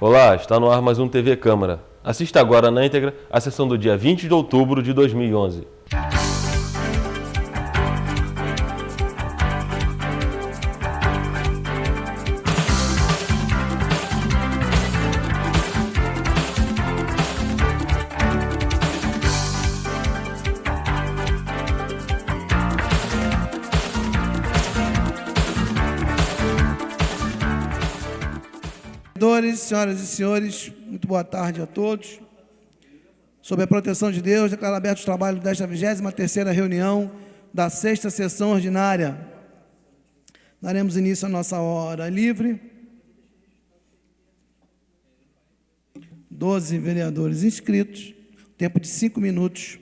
Olá, está no ar mais um TV Câmara. Assista agora na íntegra a sessão do dia 20 de outubro de 2011. Senhoras e senhores, muito boa tarde a todos. Sob a proteção de Deus, declaro aberto os trabalhos desta 23ª reunião da 6ª sessão ordinária. Daremos início à nossa hora livre. 12 vereadores inscritos, tempo de 5 minutos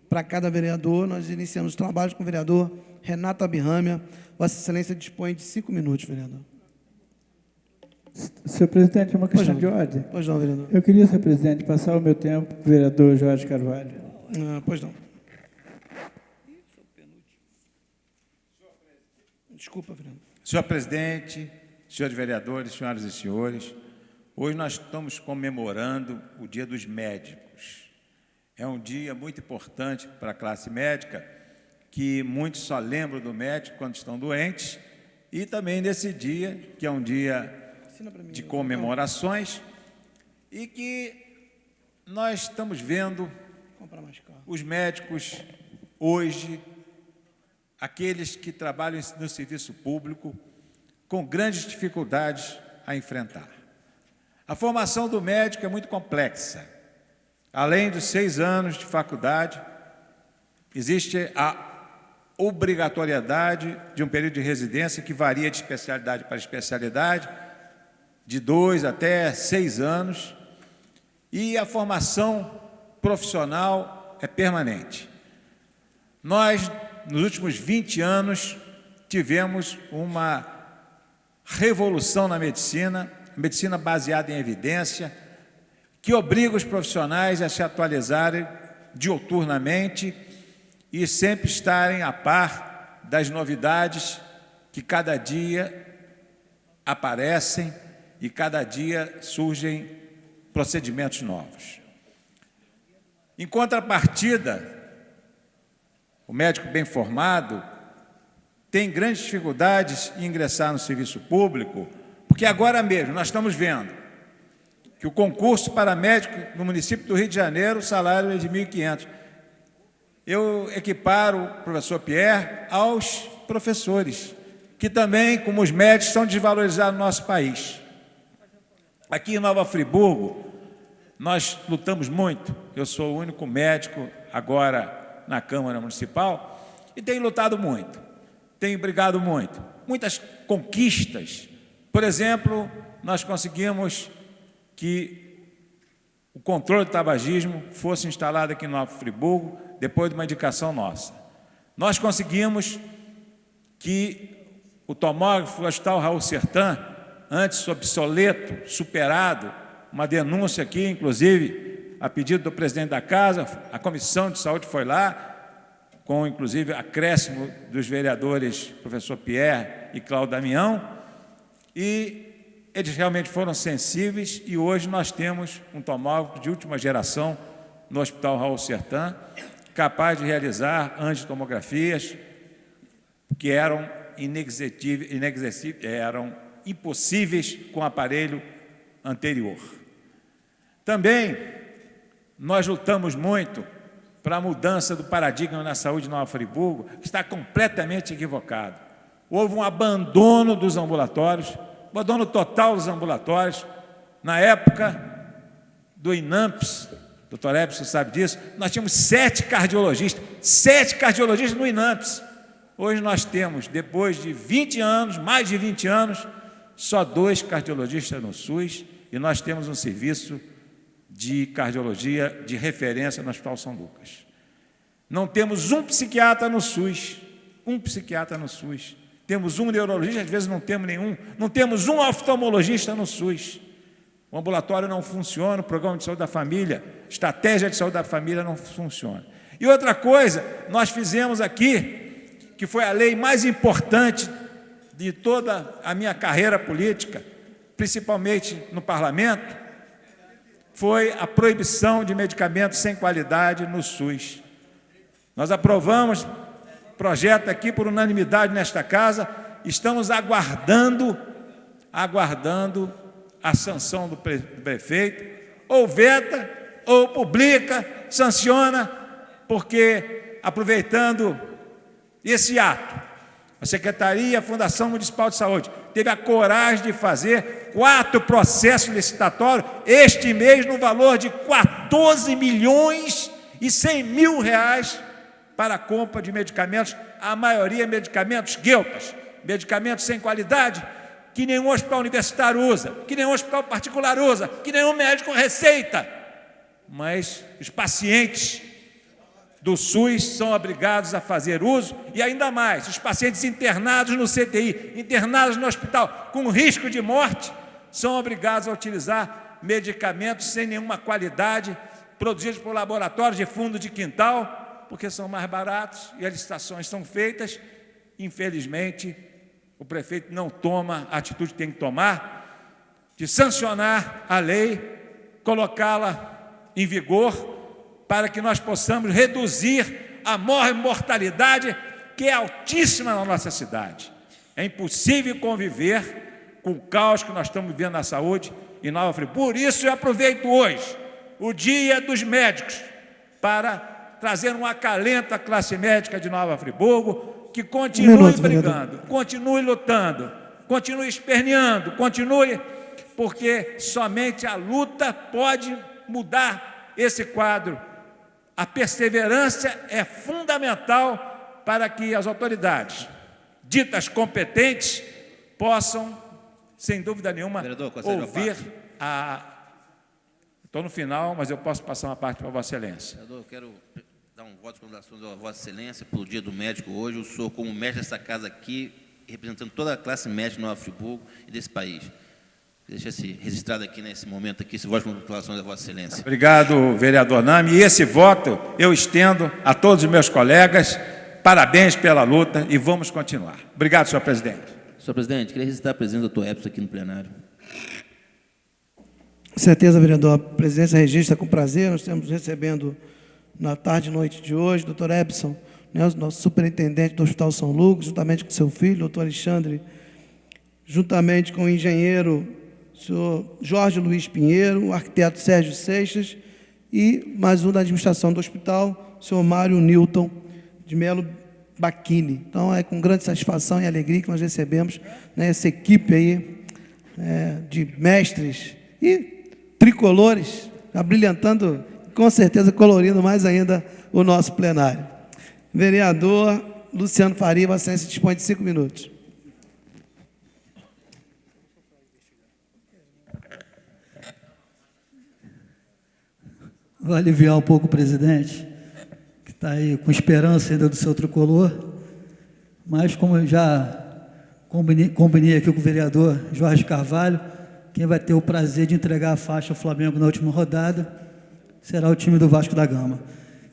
para cada vereador. Nós iniciamos os trabalhos com o vereador Renato Abirrâmia. Vossa Excelência dispõe de 5 minutos, vereador. Senhor presidente, uma questão de ordem. Pois não, vereador. Eu queria, senhor presidente, passar o meu tempo para o vereador Jorge Carvalho. Pois não. Desculpa, vereador. Senhor presidente, senhores vereadores, senhoras e senhores, hoje nós estamos comemorando o Dia dos Médicos. É um dia muito importante para a classe médica, que muitos só lembram do médico quando estão doentes, e também nesse dia, que é um dia de comemorações, e que nós estamos vendo os médicos hoje, aqueles que trabalham no serviço público, com grandes dificuldades a enfrentar. A formação do médico é muito complexa. Além dos 6 anos de faculdade, existe a obrigatoriedade de um período de residência que varia de especialidade para especialidade, de 2 até 6 anos, e a formação profissional é permanente. Nós, nos últimos 20 anos, tivemos uma revolução na medicina baseada em evidência, que obriga os profissionais a se atualizarem diuturnamente e sempre estarem a par das novidades que cada dia aparecem e cada dia surgem procedimentos novos. Em contrapartida, o médico bem formado tem grandes dificuldades em ingressar no serviço público, porque agora mesmo nós estamos vendo que o concurso para médico no município do Rio de Janeiro, o salário é de R$ 1.500. Eu equiparo o professor Pierre aos professores, que também, como os médicos, são desvalorizados no nosso país. Aqui em Nova Friburgo, nós lutamos muito. Eu sou o único médico agora na Câmara Municipal e tenho lutado muito, tenho brigado muito. Muitas conquistas. Por exemplo, nós conseguimos que o controle do tabagismo fosse instalado aqui em Nova Friburgo, depois de uma indicação nossa. Nós conseguimos que o tomógrafo Hospital Raul Sertan, antes obsoleto, superado, uma denúncia aqui, inclusive, a pedido do presidente da Casa, a Comissão de Saúde foi lá, com, inclusive, acréscimo dos vereadores professor Pierre e Cláudio Damião, e eles realmente foram sensíveis, e hoje nós temos um tomógrafo de última geração no Hospital Raul Sertan, capaz de realizar angiotomografias que eram eram impossíveis com o aparelho anterior. Também nós lutamos muito para a mudança do paradigma na saúde de Nova Friburgo, que está completamente equivocado. Houve um abandono dos ambulatórios, abandono total dos ambulatórios. Na época do INAMPS, doutor Ebson sabe disso, nós tínhamos 7 cardiologistas no INAMPS. Hoje nós temos, depois de 20 anos, mais de 20 anos, só 2 cardiologistas no SUS, e nós temos um serviço de cardiologia de referência no Hospital São Lucas. Não temos um psiquiatra no SUS, Temos um neurologista, às vezes não temos nenhum. Não temos um oftalmologista no SUS. O ambulatório não funciona, o programa de saúde da família, estratégia de saúde da família não funciona. E outra coisa, nós fizemos aqui, que foi a lei mais importante de toda a minha carreira política, principalmente no parlamento, foi a proibição de medicamentos sem qualidade no SUS. Nós aprovamos projeto aqui por unanimidade nesta casa, estamos aguardando a sanção do prefeito, ou veta, ou publica, sanciona, porque, aproveitando esse ato, a Secretaria, a Fundação Municipal de Saúde, teve a coragem de fazer 4 processos licitatórios, este mês, no valor de 14.100.000 reais, para a compra de medicamentos, a maioria medicamentos gueltas, medicamentos sem qualidade, que nenhum hospital universitário usa, que nenhum hospital particular usa, que nenhum médico receita. Mas os pacientes do SUS são obrigados a fazer uso, e ainda mais, os pacientes internados no CTI, internados no hospital com risco de morte, são obrigados a utilizar medicamentos sem nenhuma qualidade, produzidos por laboratórios de fundo de quintal, porque são mais baratos e as licitações são feitas. Infelizmente, o prefeito não toma a atitude que tem que tomar, de sancionar a lei, colocá-la em vigor, para que nós possamos reduzir a mortalidade, que é altíssima na nossa cidade. É impossível conviver com o caos que nós estamos vivendo na saúde em Nova Friburgo. Por isso, eu aproveito hoje, o Dia dos Médicos, para trazer um acalento à classe médica de Nova Friburgo, que continue brigando, continue lutando, continue esperneando, continue, porque somente a luta pode mudar esse quadro. A perseverança é fundamental para que as autoridades ditas competentes possam, sem dúvida nenhuma, ouvir a... Estou no final, mas eu posso passar uma parte para Vossa Excelência. Vereador, eu quero dar um voto de congratulações a Vossa Excelência pelo Dia do Médico hoje. Eu sou, como mestre dessa casa aqui, representando toda a classe médica de Nova Friburgo e desse país. Deixa-se registrado aqui nesse momento, aqui, esse voto de congratulações a Vossa Excelência. Obrigado, vereador Nami. E esse voto eu estendo a todos os meus colegas. Parabéns pela luta e vamos continuar. Obrigado, senhor presidente. Senhor presidente, queria registrar a presença do doutor Epson aqui no plenário. Com certeza, vereador. A presidência registra com prazer. Nós estamos recebendo na tarde e noite de hoje, doutor Epson, né, o nosso superintendente do Hospital São Lucas, juntamente com seu filho, doutor Alexandre, juntamente com o engenheiro, senhor Jorge Luiz Pinheiro, o arquiteto Sérgio Seixas e mais um da administração do hospital, o senhor Mário Newton de Melo Bacchini. Então, é com grande satisfação e alegria que nós recebemos, né, essa equipe aí de mestres e tricolores, abrilhantando, com certeza colorindo mais ainda o nosso plenário. Vereador Luciano Faria, Vossa Excelência dispõe de 5 minutos. Vou aliviar um pouco o presidente, que está aí com esperança ainda do seu tricolor, mas como eu já combinei aqui com o vereador Jorge Carvalho, quem vai ter o prazer de entregar a faixa ao Flamengo na última rodada será o time do Vasco da Gama.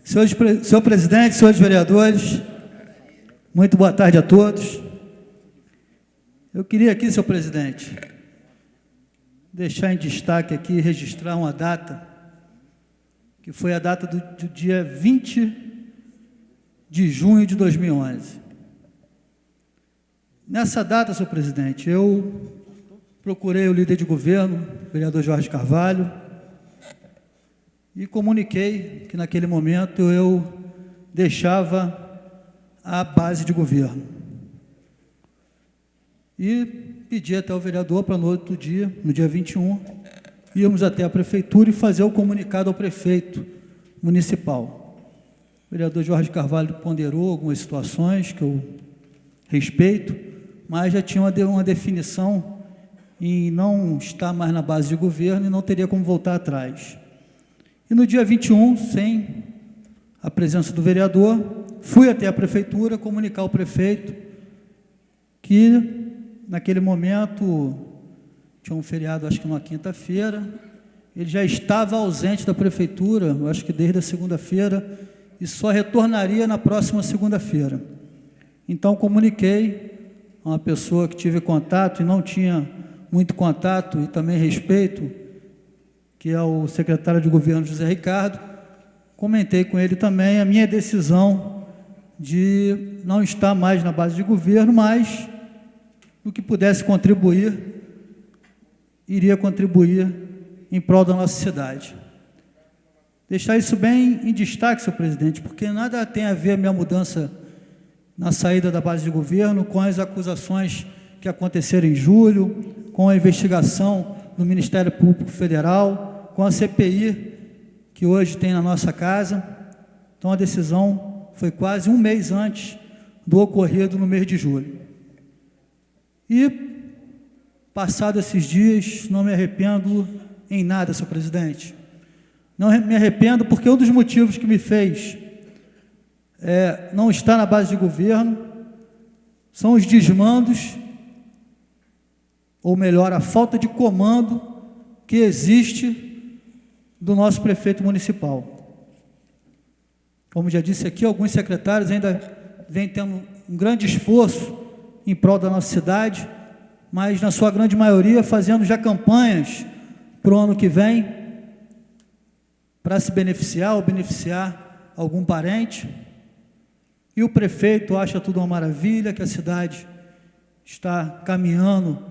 Senhor presidente, senhores vereadores, muito boa tarde a todos. Eu queria aqui, senhor presidente, deixar em destaque aqui, registrar uma data, que foi a data do dia 20 de junho de 2011. Nessa data, senhor presidente, eu procurei o líder de governo, o vereador Jorge Carvalho, e comuniquei que naquele momento eu deixava a base de governo. E pedi até o vereador para no outro dia, no dia 21, íamos até a prefeitura e fazer o comunicado ao prefeito municipal. O vereador Jorge Carvalho ponderou algumas situações que eu respeito, mas já tinha uma definição em não estar mais na base de governo e não teria como voltar atrás. E no dia 21, sem a presença do vereador, fui até a prefeitura comunicar ao prefeito que, naquele momento, tinha um feriado, acho que numa quinta-feira, ele já estava ausente da prefeitura, eu acho que desde a segunda-feira, e só retornaria na próxima segunda-feira. Então, comuniquei a uma pessoa que tive contato e não tinha muito contato e também respeito, que é o secretário de governo José Ricardo, comentei com ele também a minha decisão de não estar mais na base de governo, mas no que pudesse contribuir, iria contribuir em prol da nossa cidade. Deixar isso bem em destaque, senhor presidente, porque nada tem a ver a minha mudança na saída da base de governo com as acusações que aconteceram em julho, com a investigação do Ministério Público Federal, com a CPI que hoje tem na nossa casa. Então, a decisão foi quase um mês antes do ocorrido no mês de julho. E, passados esses dias, não me arrependo em nada, senhor presidente. Não me arrependo porque um dos motivos que me fez não estar na base de governo são os desmandos, ou melhor, a falta de comando que existe do nosso prefeito municipal. Como já disse aqui, alguns secretários ainda vêm tendo um grande esforço em prol da nossa cidade, mas na sua grande maioria fazendo já campanhas para o ano que vem, para se beneficiar ou beneficiar algum parente. E o prefeito acha tudo uma maravilha, que a cidade está caminhando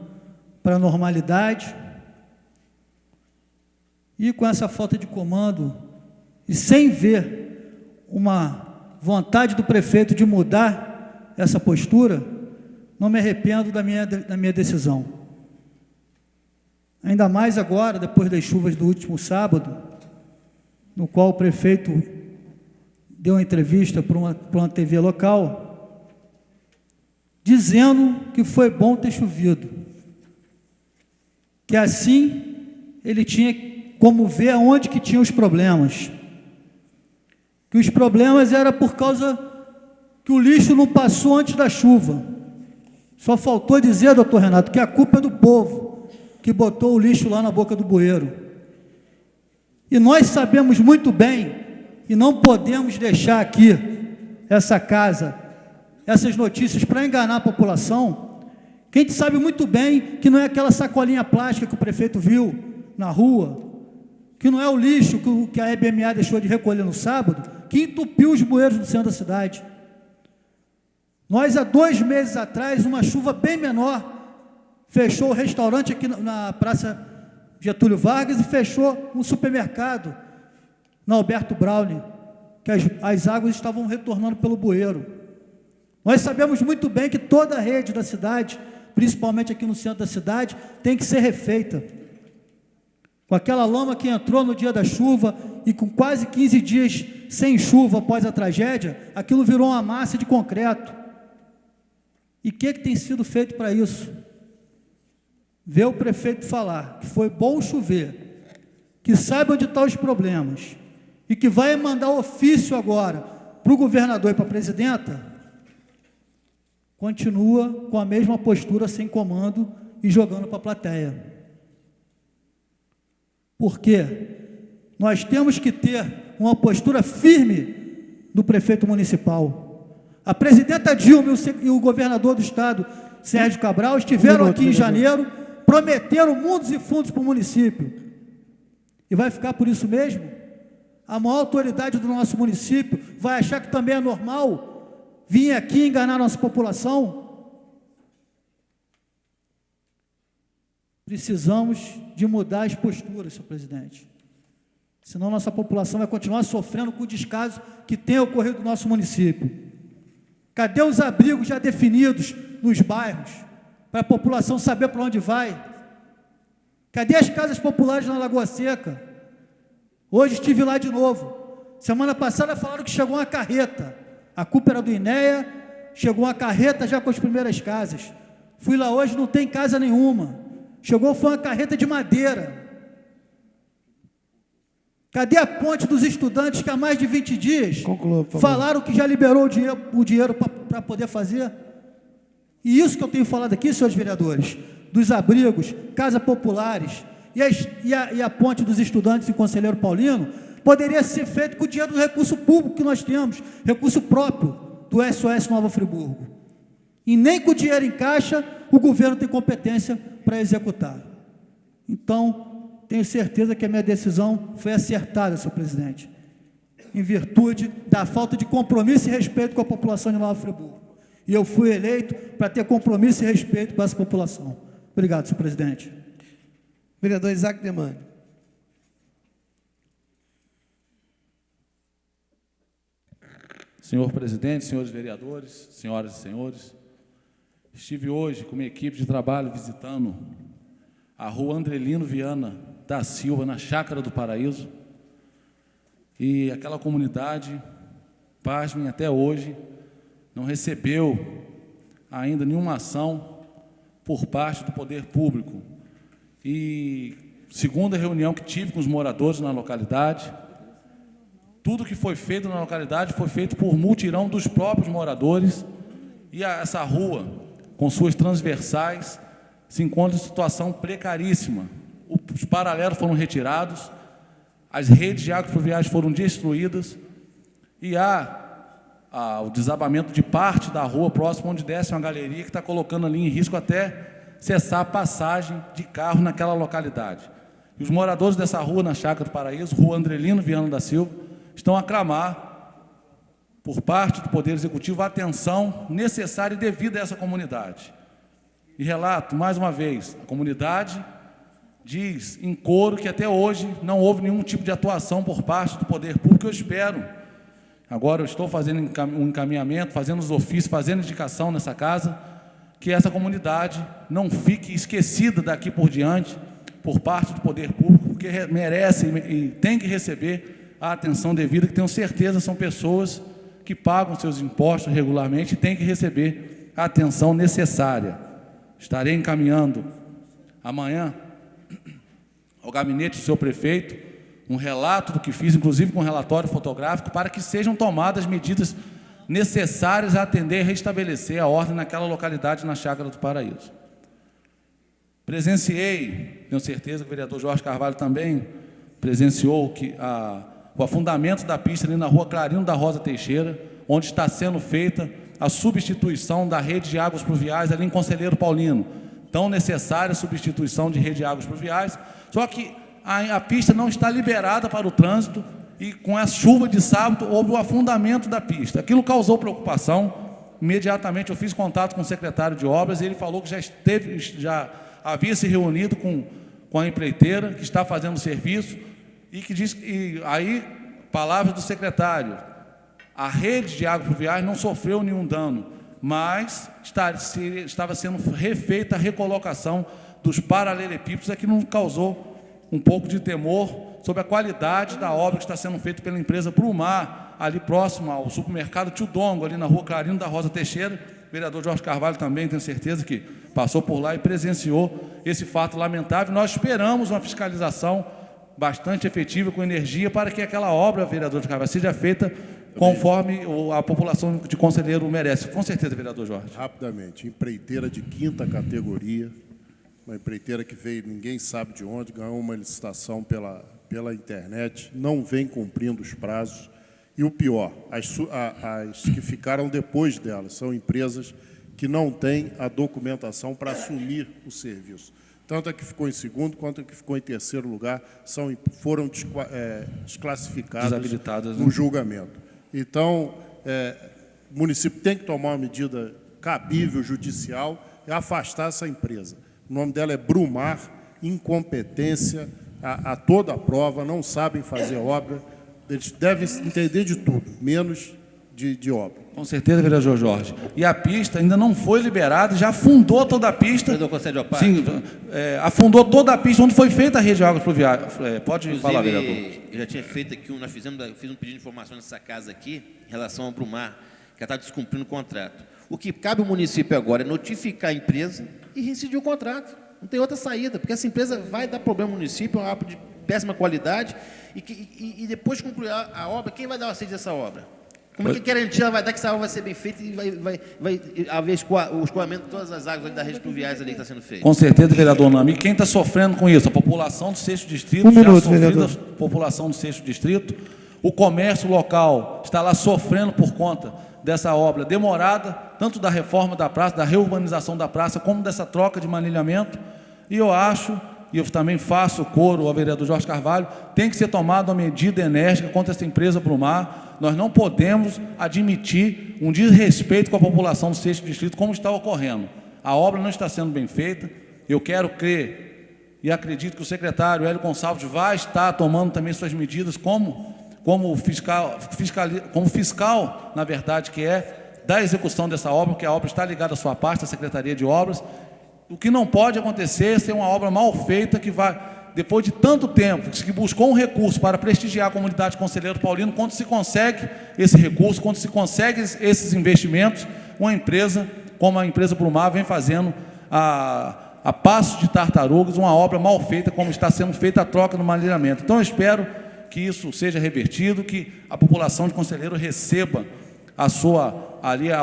para a normalidade. E com essa falta de comando, e sem ver uma vontade do prefeito de mudar essa postura, não me arrependo da minha decisão. Ainda mais agora, depois das chuvas do último sábado, no qual o prefeito deu uma entrevista para uma TV local, dizendo que foi bom ter chovido, que assim ele tinha como ver aonde que tinha os problemas, que os problemas eram por causa que o lixo não passou antes da chuva. Só faltou dizer, doutor Renato, que a culpa é do povo, que botou o lixo lá na boca do bueiro. E nós sabemos muito bem, e não podemos deixar aqui essa casa, essas notícias para enganar a população, que a gente sabe muito bem que não é aquela sacolinha plástica que o prefeito viu na rua, que não é o lixo que a EBMA deixou de recolher no sábado, que entupiu os bueiros do centro da cidade. Nós, há 2 meses atrás, uma chuva bem menor, fechou o restaurante aqui na Praça Getúlio Vargas e fechou um supermercado na Alberto Browne, que as águas estavam retornando pelo bueiro. Nós sabemos muito bem que toda a rede da cidade, principalmente aqui no centro da cidade, tem que ser refeita. Com aquela lama que entrou no dia da chuva e com quase 15 dias sem chuva após a tragédia, aquilo virou uma massa de concreto. E o que tem sido feito para isso? Ver o prefeito falar que foi bom chover, que sabe onde estão os problemas e que vai mandar ofício agora para o governador e para a presidenta, continua com a mesma postura sem comando e jogando para a plateia. Porque nós temos que ter uma postura firme do prefeito municipal. A presidenta Dilma e o governador do estado, Sérgio Cabral, estiveram aqui em janeiro, prometeram mundos e fundos para o município. E vai ficar por isso mesmo? A maior autoridade do nosso município vai achar que também é normal vir aqui enganar a nossa população? Precisamos de mudar as posturas, senhor presidente. Senão nossa população vai continuar sofrendo com o descaso que tem ocorrido no nosso município. Cadê os abrigos já definidos nos bairros, para a população saber para onde vai? Cadê as casas populares na Lagoa Seca? Hoje estive lá de novo. Semana passada falaram que chegou uma carreta. A culpa era do INEA, chegou uma carreta já com as primeiras casas. Fui lá hoje, não tem casa nenhuma. Chegou, foi uma carreta de madeira. Cadê a ponte dos estudantes que há mais de 20 dias falaram que já liberou o dinheiro para poder fazer? E isso que eu tenho falado aqui, senhores vereadores, dos abrigos, casas populares e a ponte dos estudantes e Conselheiro Paulino, poderia ser feito com o dinheiro do recurso público que nós temos, recurso próprio do SOS Nova Friburgo. E nem com o dinheiro em caixa o governo tem competência para executar. Então, tenho certeza que a minha decisão foi acertada, senhor presidente, em virtude da falta de compromisso e respeito com a população de Nova Friburgo. E eu fui eleito para ter compromisso e respeito com essa população. Obrigado, senhor presidente. Vereador Isaac Demani. Senhor presidente, senhores vereadores, senhoras e senhores, estive hoje com minha equipe de trabalho visitando a rua Andrelino Viana da Silva, na Chácara do Paraíso, e aquela comunidade, pasmem, até hoje, não recebeu ainda nenhuma ação por parte do poder público. E, segundo a reunião que tive com os moradores na localidade, tudo que foi feito na localidade foi feito por mutirão dos próprios moradores, e essa rua, com suas transversais, se encontra em situação precaríssima. Os paralelos foram retirados, as redes de águas pluviais foram destruídas, e há o desabamento de parte da rua próxima onde desce uma galeria que está colocando ali em risco até cessar a passagem de carro naquela localidade. E os moradores dessa rua, na Chácara do Paraíso, rua Andrelino Viana da Silva, estão a clamar, por parte do Poder Executivo, a atenção necessária e devida a essa comunidade. E relato, mais uma vez, a comunidade diz em coro que até hoje não houve nenhum tipo de atuação por parte do Poder Público. Eu espero, agora eu estou fazendo um encaminhamento, fazendo os ofícios, fazendo indicação nessa casa, que essa comunidade não fique esquecida daqui por diante, por parte do Poder Público, porque merece e tem que receber a atenção devida, que tenho certeza são pessoas que pagam seus impostos regularmente e têm que receber a atenção necessária. Estarei encaminhando amanhã ao gabinete do seu prefeito um relato do que fiz, inclusive com um relatório fotográfico, para que sejam tomadas medidas necessárias a atender e restabelecer a ordem naquela localidade, na Chácara do Paraíso. Presenciei, tenho certeza que o vereador Jorge Carvalho também presenciou que o afundamento da pista ali na rua Clarino da Rosa Teixeira, onde está sendo feita a substituição da rede de águas pluviais ali em Conselheiro Paulino. Tão necessária a substituição de rede de águas pluviais, só que a pista não está liberada para o trânsito e com a chuva de sábado houve o afundamento da pista. Aquilo causou preocupação. Imediatamente eu fiz contato com o secretário de obras e ele falou que já havia se reunido com a empreiteira que está fazendo o serviço, e que diz, e aí, palavras do secretário, a rede de águas pluviais não sofreu nenhum dano, mas estava sendo refeita a recolocação dos paralelepípedos, é que nos causou um pouco de temor sobre a qualidade da obra que está sendo feita pela empresa Brumar, ali próximo ao supermercado Tio Dongo, ali na rua Clarino da Rosa Teixeira. O vereador Jorge Carvalho também, tenho certeza que passou por lá e presenciou esse fato lamentável. Nós esperamos uma fiscalização bastante efetiva, com energia, para que aquela obra, vereador de Carvalho, seja feita conforme a população de Conselheiro merece. Com certeza, vereador Jorge. Rapidamente, empreiteira de 5ª categoria, uma empreiteira que veio, ninguém sabe de onde, ganhou uma licitação pela internet, não vem cumprindo os prazos, e o pior, as que ficaram depois dela, são empresas que não têm a documentação para assumir o serviço. Tanto a que ficou em segundo, quanto a que ficou em terceiro lugar, foram desclassificadas, desabilitadas, no julgamento. Então, o município tem que tomar uma medida cabível, judicial, e afastar essa empresa. O nome dela é Brumar, incompetência a toda a prova, não sabem fazer obra, eles devem entender de tudo, menos de obra. Com certeza, vereador Jorge. E a pista ainda não foi liberada, já afundou toda a pista. Vereador, concede a parte? Sim, afundou toda a pista onde foi feita a rede de águas pluviais. Pode Inclusive, falar, vereador. Eu já tinha feito aqui, eu fiz um pedido de informação nessa casa aqui, em relação ao Brumar, que ela está descumprindo o contrato. O que cabe ao município agora é notificar a empresa e rescindir o contrato. Não tem outra saída, porque essa empresa vai dar problema ao município, é uma obra de péssima qualidade, e depois de concluir a obra, quem vai dar o aceite dessa obra? Como é que garantia ela vai dar que essa obra vai ser bem feita e vai haver o escoamento de todas as águas das redes pluviais ali que está sendo feito? Com certeza, vereador Nami. E quem está sofrendo com isso? A população do 6º Distrito, a população do 6º Distrito, o comércio local está lá sofrendo por conta dessa obra demorada, tanto da reforma da praça, da reurbanização da praça, como dessa troca de manilhamento. E eu acho e eu também faço coro ao vereador Jorge Carvalho, tem que ser tomada uma medida enérgica contra essa empresa Brumar. Nós não podemos admitir um desrespeito com a população do 6º Distrito, como está ocorrendo. A obra não está sendo bem feita. Eu quero crer e acredito que o secretário Hélio Gonçalves vai estar tomando também suas medidas como fiscal, na verdade, que é da execução dessa obra, porque a obra está ligada à sua parte, à Secretaria de Obras. O que não pode acontecer é ser uma obra mal feita que vai, depois de tanto tempo, que buscou um recurso para prestigiar a comunidade Conselheiro Paulino, quando se consegue esse recurso, quando se consegue esses investimentos, uma empresa como a empresa Brumar vem fazendo a passos de tartarugas, uma obra mal feita, como está sendo feita a troca do maneiramento. Então, eu espero que isso seja revertido, que a população de Conselheiro receba a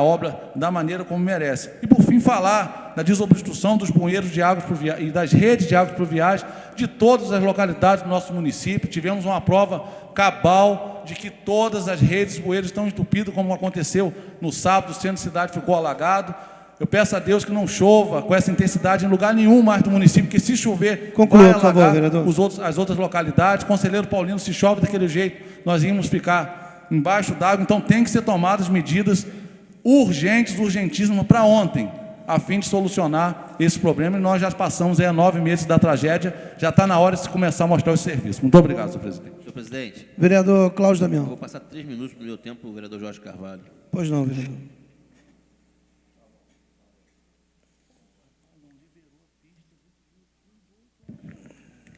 obra da maneira como merece. E, por fim, falar da desobstrução dos bueiros de águas pluviais e das redes de águas pluviais de todas as localidades do nosso município. Tivemos uma prova cabal de que todas as redes de bueiros estão entupidas, como aconteceu no sábado, o centro da cidade ficou alagado. Eu peço a Deus que não chova com essa intensidade em lugar nenhum mais do município, que se chover, conclua, vai por favor, vereador. as outras localidades. Conselheiro Paulino, se chove daquele jeito, nós íamos ficar embaixo d'água. Então, tem que ser tomadas medidas urgentes, urgentíssimas, para ontem, a fim de solucionar esse problema. E nós já passamos aí 9 meses da tragédia, já está na hora de se começar a mostrar esse serviço. Muito obrigado, senhor presidente. Senhor presidente, Vereador Cláudio eu Damião. vou passar 3 minutos do meu tempo para o vereador Jorge Carvalho. Pois não, vereador.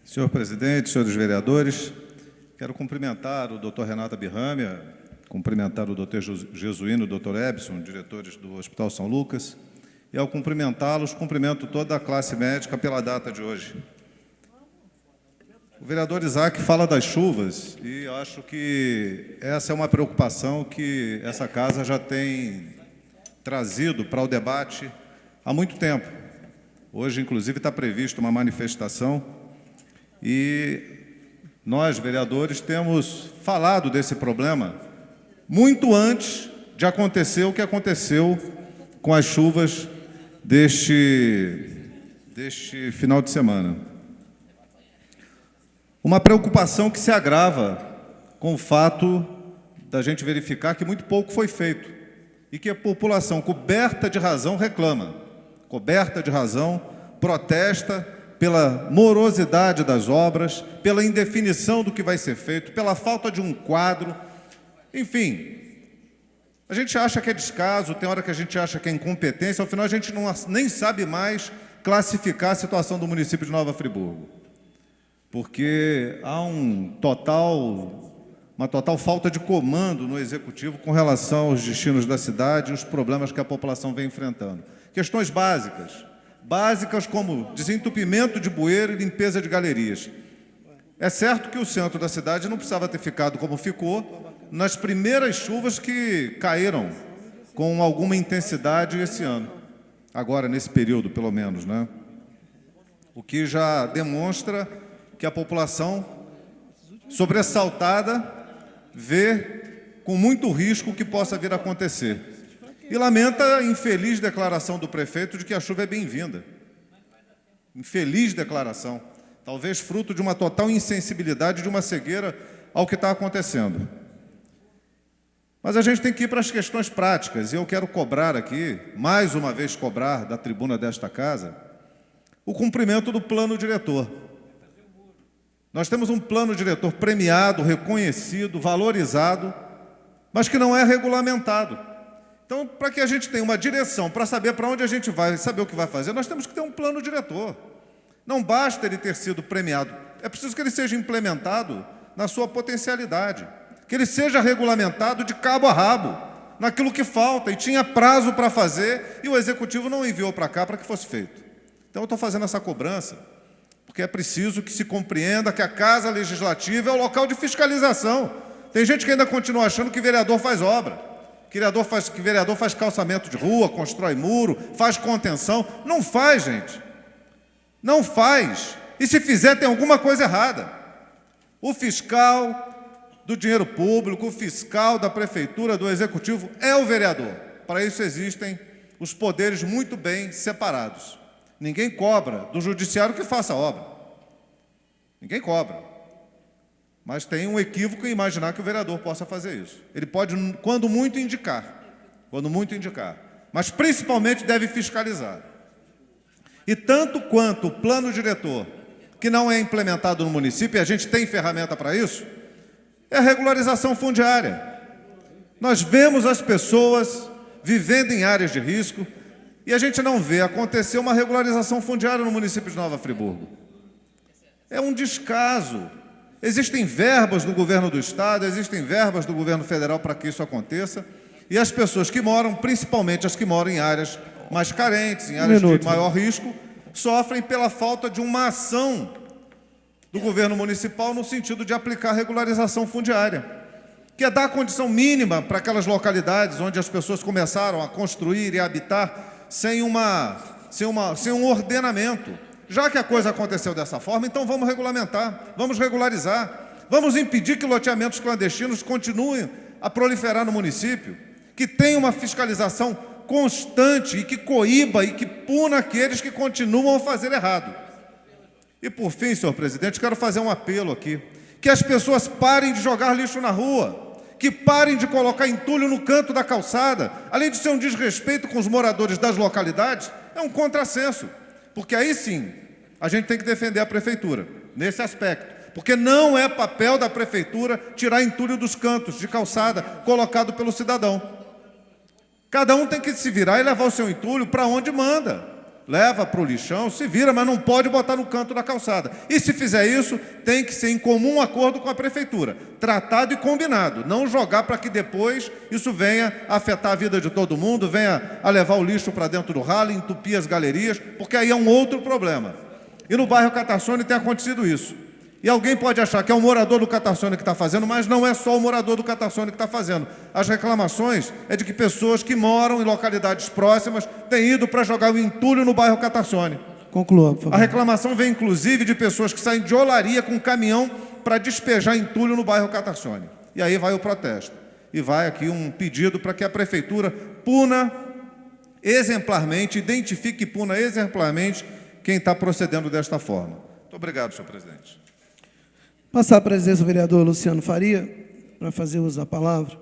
Senhor presidente, senhores vereadores, quero cumprimentar o doutor Renato Birramia, cumprimentar o doutor Jesuíno, o doutor Ebson, diretores do Hospital São Lucas, e ao cumprimentá-los, cumprimento toda a classe médica pela data de hoje. O vereador Isaac fala das chuvas e acho que essa é uma preocupação que essa casa já tem trazido para o debate há muito tempo. Hoje, inclusive, está prevista uma manifestação e nós, vereadores, temos falado desse problema muito antes de acontecer o que aconteceu com as chuvas deste final de semana. Uma preocupação que se agrava com o fato da gente verificar que muito pouco foi feito e que a população, coberta de razão, reclama, coberta de razão, protesta pela morosidade das obras, pela indefinição do que vai ser feito, pela falta de um quadro. Enfim, a gente acha que é descaso, tem hora que a gente acha que é incompetência, ao final a gente nem sabe mais classificar a situação do município de Nova Friburgo, porque há uma total falta de comando no Executivo com relação aos destinos da cidade e os problemas que a população vem enfrentando. Questões básicas como desentupimento de bueiro e limpeza de galerias. É certo que o centro da cidade não precisava ter ficado como ficou nas primeiras chuvas que caíram com alguma intensidade esse ano. Agora, nesse período, pelo menos, né? O que já demonstra que a população, sobressaltada, vê com muito risco que possa vir a acontecer. E lamenta a infeliz declaração do prefeito de que a chuva é bem-vinda. Infeliz declaração. Talvez fruto de uma total insensibilidade, de uma cegueira ao que está acontecendo. Mas a gente tem que ir para as questões práticas, e eu quero cobrar aqui, mais uma vez cobrar da tribuna desta casa, o cumprimento do plano diretor. Nós temos um plano diretor premiado, reconhecido, valorizado, mas que não é regulamentado. Então, para que a gente tenha uma direção, para saber para onde a gente vai, saber o que vai fazer, nós temos que ter um plano diretor. Não basta ele ter sido premiado, é preciso que ele seja implementado na sua potencialidade, que ele seja regulamentado de cabo a rabo, naquilo que falta, e tinha prazo para fazer, e o Executivo não enviou para cá para que fosse feito. Então, eu estou fazendo essa cobrança, porque é preciso que se compreenda que a Casa Legislativa é o local de fiscalização. Tem gente que ainda continua achando que vereador faz obra. Que vereador faz calçamento de rua, constrói muro, faz contenção. Não faz, gente. Não faz. E se fizer, tem alguma coisa errada. O fiscal do dinheiro público, o fiscal da prefeitura, do executivo, é o vereador. Para isso existem os poderes muito bem separados. Ninguém cobra do judiciário que faça a obra. Ninguém cobra. Mas tem um equívoco em imaginar que o vereador possa fazer isso. Ele pode, quando muito, indicar. Quando muito, indicar. Mas, principalmente, deve fiscalizar. E tanto quanto o plano diretor, que não é implementado no município, e a gente tem ferramenta para isso, é a regularização fundiária. Nós vemos as pessoas vivendo em áreas de risco e a gente não vê acontecer uma regularização fundiária no município de Nova Friburgo. É um descaso. Existem verbas do governo do Estado, existem verbas do governo federal para que isso aconteça, e as pessoas que moram, principalmente as que moram em áreas mais carentes, em áreas de maior risco, sofrem pela falta de uma ação do governo municipal no sentido de aplicar a regularização fundiária, que é dar a condição mínima para aquelas localidades onde as pessoas começaram a construir e a habitar sem um ordenamento. Já que a coisa aconteceu dessa forma, então vamos regulamentar, vamos regularizar, vamos impedir que loteamentos clandestinos continuem a proliferar no município, que tenha uma fiscalização constante e que coíba e que puna aqueles que continuam a fazer errado. E, por fim, senhor presidente, quero fazer um apelo aqui, que as pessoas parem de jogar lixo na rua, que parem de colocar entulho no canto da calçada, além de ser um desrespeito com os moradores das localidades, é um contrassenso, porque aí sim a gente tem que defender a prefeitura, nesse aspecto, porque não é papel da prefeitura tirar entulho dos cantos de calçada colocado pelo cidadão. Cada um tem que se virar e levar o seu entulho para onde manda. Leva para o lixão, se vira, mas não pode botar no canto da calçada. E se fizer isso, tem que ser em comum acordo com a prefeitura, tratado e combinado, não jogar para que depois isso venha a afetar a vida de todo mundo, venha a levar o lixo para dentro do ralo, entupir as galerias, porque aí é um outro problema. E no bairro Catarsone tem acontecido isso. E alguém pode achar que é o morador do Catarsone que está fazendo, mas não é só o morador do Catarsone que está fazendo. As reclamações é de que pessoas que moram em localidades próximas têm ido para jogar o entulho no bairro Catarsone. Conclua, por favor. A reclamação vem, inclusive, de pessoas que saem de Olaria com um caminhão para despejar entulho no bairro Catarsone. E aí vai o protesto. E vai aqui um pedido para que a prefeitura puna exemplarmente, identifique e puna exemplarmente quem está procedendo desta forma. Muito obrigado, senhor presidente. Passar a presidência do vereador Luciano Faria, para fazer uso da palavra.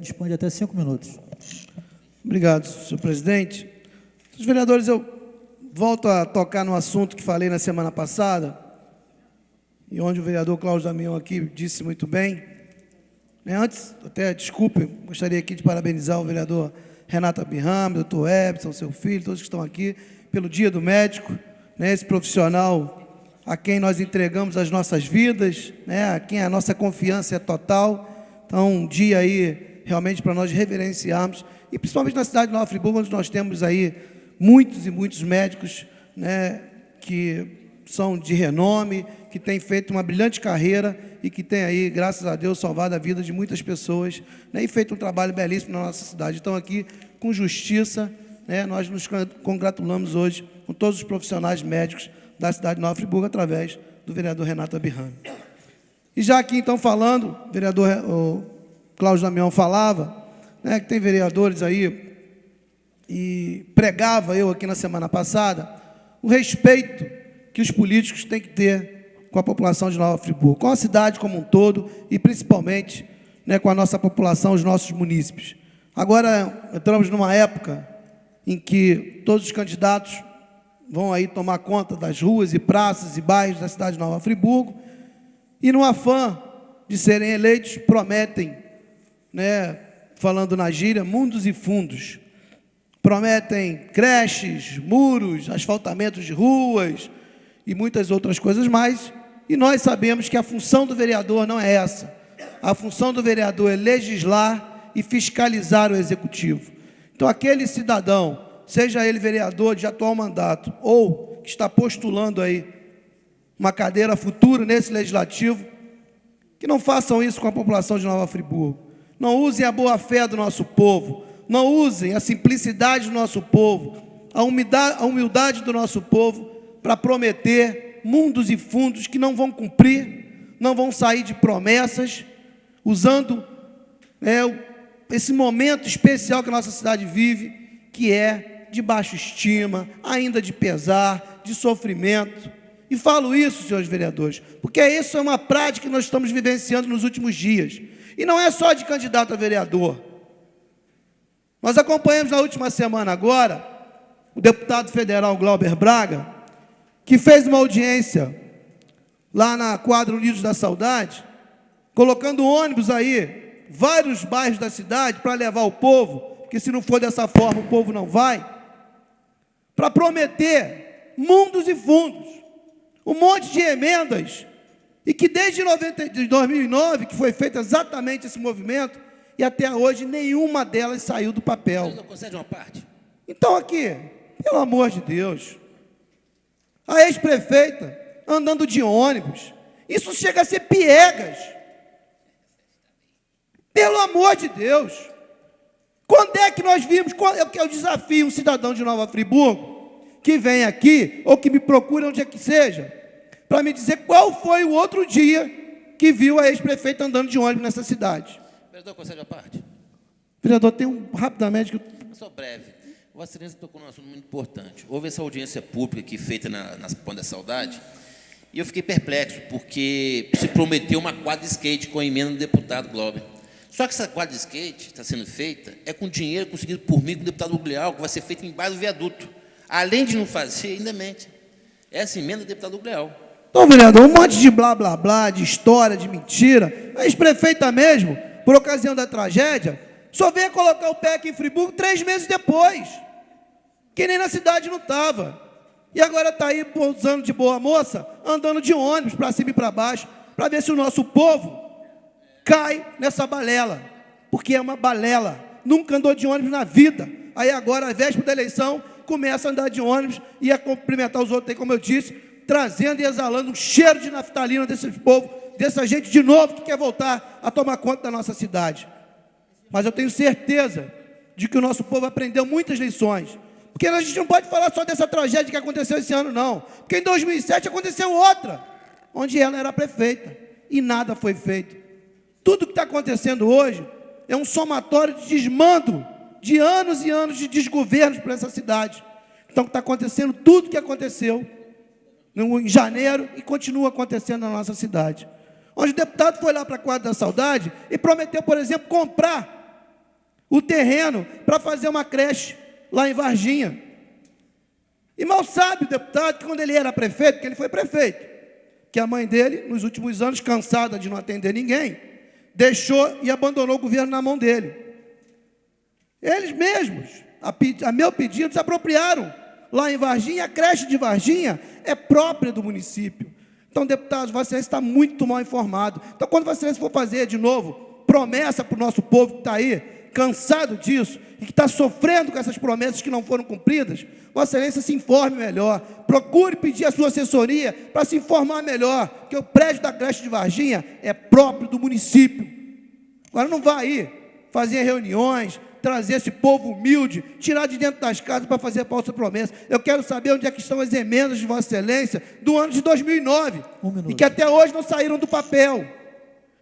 Dispõe de até 5 minutos. Obrigado, senhor presidente. Os vereadores, eu volto a tocar no assunto que falei na semana passada, e onde o vereador Cláudio Damião aqui disse muito bem. Antes, até, desculpe, gostaria aqui de parabenizar o vereador Renato Abirram, doutor Ebson, seu filho, todos que estão aqui, pelo Dia do Médico, esse profissional a quem nós entregamos as nossas vidas, a quem a nossa confiança é total. Então, um dia aí, realmente, para nós reverenciarmos, e principalmente na cidade de Nova Friburgo, onde nós temos aí muitos e muitos médicos, que são de renome, que têm feito uma brilhante carreira e que têm aí, graças a Deus, salvado a vida de muitas pessoas, e feito um trabalho belíssimo na nossa cidade. Então, aqui, com justiça, nós nos congratulamos hoje com todos os profissionais médicos da cidade de Nova Friburgo, através do vereador Renato Abirram. E já aqui, então, falando, o vereador Cláudio Damião falava, que tem vereadores aí, e pregava eu aqui na semana passada, o respeito que os políticos têm que ter com a população de Nova Friburgo, com a cidade como um todo, e principalmente com a nossa população, os nossos munícipes. Agora, entramos numa época em que todos os candidatos vão aí tomar conta das ruas e praças e bairros da cidade de Nova Friburgo, e no afã de serem eleitos, prometem, falando na gíria, mundos e fundos. Prometem creches, muros, asfaltamentos de ruas e muitas outras coisas mais, e nós sabemos que a função do vereador não é essa. A função do vereador é legislar e fiscalizar o executivo. Então, aquele cidadão, seja ele vereador de atual mandato ou que está postulando aí uma cadeira futura nesse legislativo, que não façam isso com a população de Nova Friburgo. Não usem a boa-fé do nosso povo, não usem a simplicidade do nosso povo, a humildade do nosso povo para prometer mundos e fundos que não vão cumprir, não vão sair de promessas, usando esse momento especial que a nossa cidade vive, que é de baixa estima, ainda de pesar, de sofrimento. E falo isso, senhores vereadores, porque isso é uma prática que nós estamos vivenciando nos últimos dias. E não é só de candidato a vereador. Nós acompanhamos na última semana agora o deputado federal Glauber Braga, que fez uma audiência lá na quadra Unidos da Saudade, colocando ônibus aí, vários bairros da cidade, para levar o povo, porque se não for dessa forma, o povo não vai, para prometer mundos e fundos, um monte de emendas, e que desde 2009, que foi feito exatamente esse movimento, e até hoje nenhuma delas saiu do papel. Não concede uma parte. Então aqui, pelo amor de Deus, a ex-prefeita andando de ônibus, isso chega a ser piegas. Pelo amor de Deus. Quando é que nós vimos, eu desafio um cidadão de Nova Friburgo, que vem aqui, ou que me procura onde é que seja, para me dizer qual foi o outro dia que viu a ex-prefeita andando de ônibus nessa cidade. Vereador, concede a parte. Vereador, rapidamente... Eu sou breve. Vossa Excelência tocou num assunto muito importante. Houve essa audiência pública aqui feita na Ponte da Saudade, e eu fiquei perplexo, porque se prometeu uma quadra de skate com a emenda do deputado Glauber. Só que essa quadra de skate está sendo feita com dinheiro conseguido por mim, com o deputado Gugliel, que vai ser feita embaixo do viaduto. Além de não fazer, ainda mente. Essa emenda do deputado Gugliel. Então, vereador, um monte de blá, blá, blá, de história, de mentira. A ex-prefeita mesmo, por ocasião da tragédia, só veio colocar o pé aqui em Friburgo 3 meses depois, que nem na cidade não estava. E agora está aí, pousando de boa moça, andando de ônibus para cima e para baixo, para ver se o nosso povo cai nessa balela, porque é uma balela, nunca andou de ônibus na vida. Aí agora, à véspera da eleição, começa a andar de ônibus e a cumprimentar os outros aí, como eu disse, trazendo e exalando um cheiro de naftalina desse povo, dessa gente de novo que quer voltar a tomar conta da nossa cidade. Mas eu tenho certeza de que o nosso povo aprendeu muitas lições, porque a gente não pode falar só dessa tragédia que aconteceu esse ano, não, porque em 2007 aconteceu outra, onde ela era prefeita, e nada foi feito. Tudo que está acontecendo hoje é um somatório de desmando de anos e anos de desgovernos para essa cidade. Então está acontecendo tudo o que aconteceu em janeiro e continua acontecendo na nossa cidade. Onde o deputado foi lá para a quadra da Saudade e prometeu, por exemplo, comprar o terreno para fazer uma creche lá em Varginha. E mal sabe o deputado que quando ele era prefeito, porque ele foi prefeito, que a mãe dele, nos últimos anos, cansada de não atender ninguém, deixou e abandonou o governo na mão dele. Eles mesmos, a meu pedido, se apropriaram lá em Varginha. A creche de Varginha é própria do município. Então, deputados, Vossa Excelência está muito mal informado. Então, quando Vossa Excelência for fazer de novo promessa para o nosso povo que está aí, cansado disso, e que está sofrendo com essas promessas que não foram cumpridas, Vossa Excelência se informe melhor, procure pedir a sua assessoria para se informar melhor, que o prédio da creche de Varginha é próprio do município. Agora não vai aí fazer reuniões, trazer esse povo humilde, tirar de dentro das casas para fazer a falsa promessa. Eu quero saber onde é que estão as emendas de Vossa Excelência do ano de 2009, e que até hoje não saíram do papel.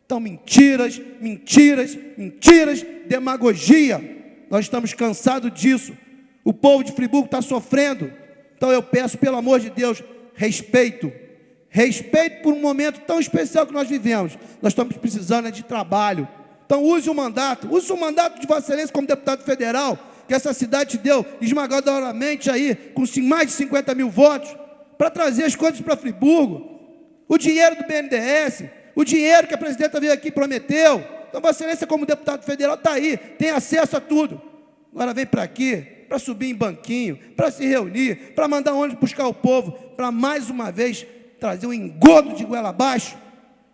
Então, mentiras, mentiras, mentiras, demagogia. Nós estamos cansados disso. O povo de Friburgo está sofrendo. Então, eu peço, pelo amor de Deus, respeito. Respeito por um momento tão especial que nós vivemos. Nós estamos precisando de trabalho. Então, use o mandato de Vossa Excelência como deputado federal, que essa cidade deu esmagadoramente aí, com mais de 50 mil votos, para trazer as coisas para Friburgo. O dinheiro do BNDES, o dinheiro que a presidenta veio aqui e prometeu. Então, Vossa Excelência, como deputado federal, está aí, tem acesso a tudo. Agora vem para aqui, para subir em banquinho, para se reunir, para mandar ônibus buscar o povo, para mais uma vez trazer um engodo de goela abaixo.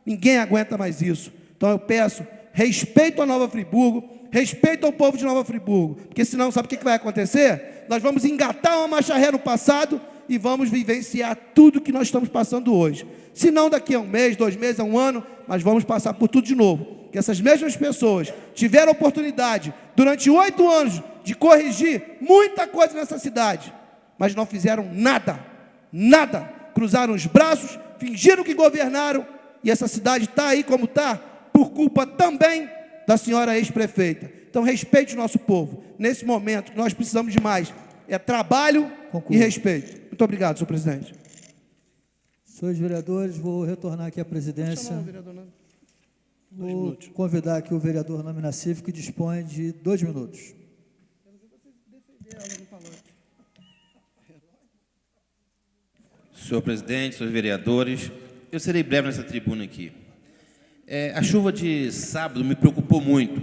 Ninguém aguenta mais isso. Então, eu peço respeito a Nova Friburgo, respeito ao povo de Nova Friburgo, porque senão, sabe o que vai acontecer? Nós vamos engatar uma marcha ré no passado e vamos vivenciar tudo que nós estamos passando hoje. Se não daqui a 1 mês, 2 meses, a 1 ano, mas vamos passar por tudo de novo. Que essas mesmas pessoas tiveram oportunidade, durante 8 anos, de corrigir muita coisa nessa cidade, mas não fizeram nada, nada. Cruzaram os braços, fingiram que governaram, e essa cidade está aí como está, por culpa também da senhora ex-prefeita. Então, respeite o nosso povo. Nesse momento, nós precisamos de mais. É trabalho e respeito. Muito obrigado, senhor presidente. Senhores vereadores, vou retornar aqui à presidência. Chamar o vereador, né? Vou convidar aqui o vereador Nome Nassif, que dispõe de 2 minutos. Senhor presidente, senhores vereadores, eu serei breve nessa tribuna aqui. A chuva de sábado me preocupou muito.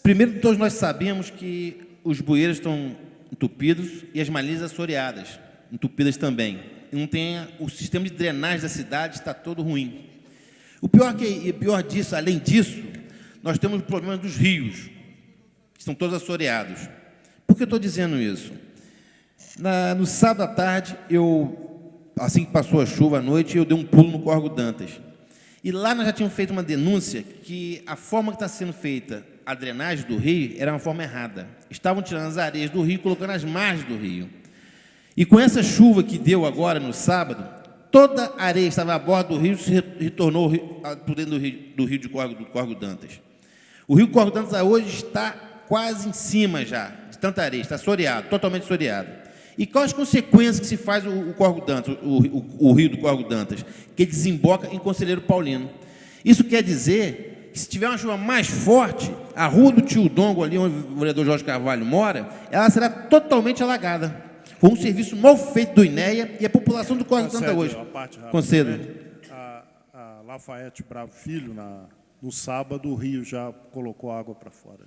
Primeiro, todos nós sabemos que os bueiros estão entupidos e as manilhas assoreadas, entupidas também. E não tem o sistema de drenagem da cidade, está todo ruim. O pior disso, além disso, nós temos o problema dos rios, que estão todos assoreados. Por que eu estou dizendo isso? No sábado à tarde, assim que passou a chuva à noite, eu dei um pulo no Córrego Dantas. E lá nós já tínhamos feito uma denúncia que a forma que está sendo feita a drenagem do rio era uma forma errada. Estavam tirando as areias do rio e colocando as margens do rio. E com essa chuva que deu agora no sábado, toda a areia que estava a bordo do rio se retornou por dentro do rio do Córrego Dantas. O rio Córrego Dantas hoje está quase em cima já, de tanta areia, está assoreado, totalmente assoreado. E quais as consequências que se faz o Córrego Dantas, o rio do Córrego Dantas? Que desemboca em Conselheiro Paulino. Isso quer dizer que, se tiver uma chuva mais forte, a rua do Tio Dongo, ali onde o vereador Jorge Carvalho mora, ela será totalmente alagada. Foi um serviço mal feito do INEA e a população do Córrego Dantas hoje. Concedo. A Lafayette Bravo Filho, no sábado, o rio já colocou água para fora.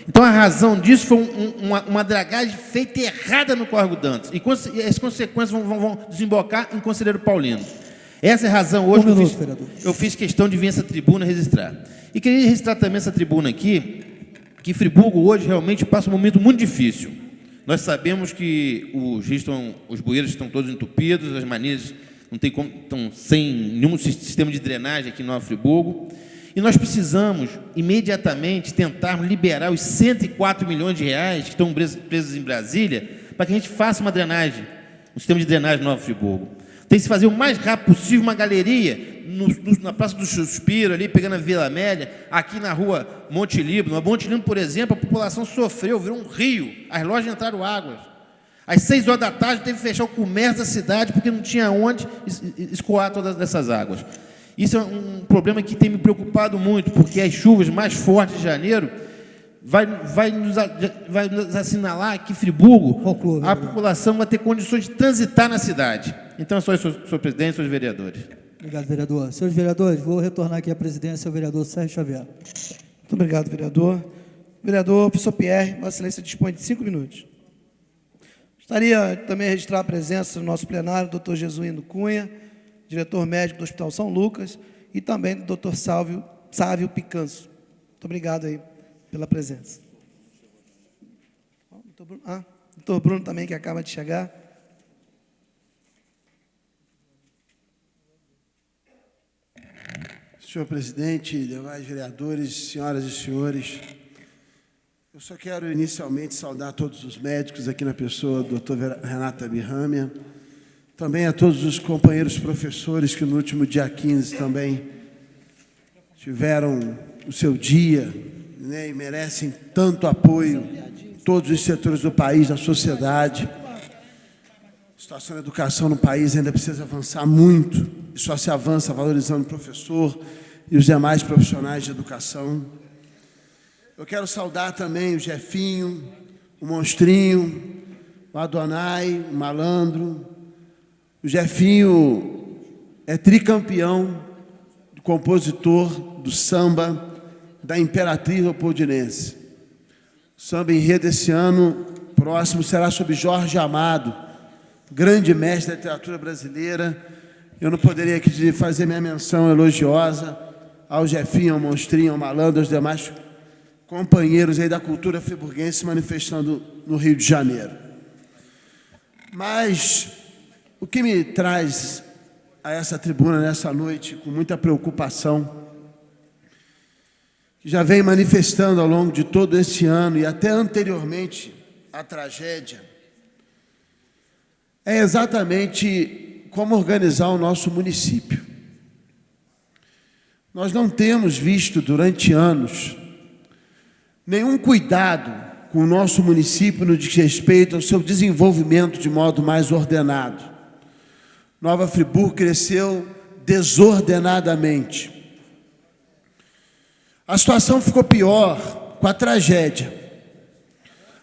Então, a razão disso foi uma dragagem feita errada no Córrego Dantas. E as consequências vão desembocar em Conselheiro Paulino. Essa é a razão hoje que eu fiz questão de vir a essa tribuna registrar. E queria registrar também essa tribuna aqui, que Friburgo hoje realmente passa um momento muito difícil. Nós sabemos que os bueiros estão todos entupidos, as manilhas não tem como, estão sem nenhum sistema de drenagem aqui no Nova Friburgo. E nós precisamos, imediatamente, tentar liberar os 104 milhões de reais que estão presos em Brasília, para que a gente faça uma drenagem, um sistema de drenagem no Nova Friburgo. Tem que se fazer o mais rápido possível uma galeria na Praça do Suspiro, ali, pegando a Vila Amélia, aqui na rua Monte Líbano. A Monte Líbano, por exemplo, a população sofreu, virou um rio, as lojas entraram águas. Às 6 horas da tarde, teve que fechar o comércio da cidade, porque não tinha onde escoar todas essas águas. Isso é um problema que tem me preocupado muito, porque as chuvas mais fortes de janeiro vai nos assinalar que Friburgo, a população vai ter condições de transitar na cidade. Então, é só isso, senhor presidente, senhores vereadores. Obrigado, vereador. Senhores vereadores, vou retornar aqui à presidência ao vereador Sérgio Xavier. Muito obrigado, vereador. Vereador, professor Pierre, Vossa Excelência dispõe de 5 minutos. Gostaria também de registrar a presença no nosso plenário do doutor Jesuíno Cunha, diretor médico do Hospital São Lucas, e também do doutor Sávio Picanso. Muito obrigado aí pela presença. Doutor Bruno também, que acaba de chegar. Senhor presidente, demais vereadores, senhoras e senhores, eu só quero inicialmente saudar todos os médicos aqui na pessoa do doutor Renata Birramia, também a todos os companheiros professores que no último dia 15 também tiveram o seu dia, né, e merecem tanto apoio, todos os setores do país, da sociedade. A situação da educação no país ainda precisa avançar muito, e só se avança valorizando o professor e os demais profissionais de educação. Eu quero saudar também o Jefinho, o Monstrinho, o Adonai, o Malandro. O Jefinho é tricampeão de compositor do samba da Imperatriz Leopoldinense. O samba enredo esse ano próximo será sobre Jorge Amado, grande mestre da literatura brasileira. Eu não poderia aqui fazer minha menção elogiosa ao Jefinho, ao Monstrinho, ao Malandro, aos demais companheiros aí da cultura friburguense manifestando no Rio de Janeiro. Mas o que me traz a essa tribuna nessa noite com muita preocupação, que já vem manifestando ao longo de todo esse ano e até anteriormente à tragédia, é exatamente como organizar o nosso município. Nós não temos visto durante anos nenhum cuidado com o nosso município no que diz respeito ao seu desenvolvimento de modo mais ordenado. Nova Friburgo cresceu desordenadamente. A situação ficou pior com a tragédia.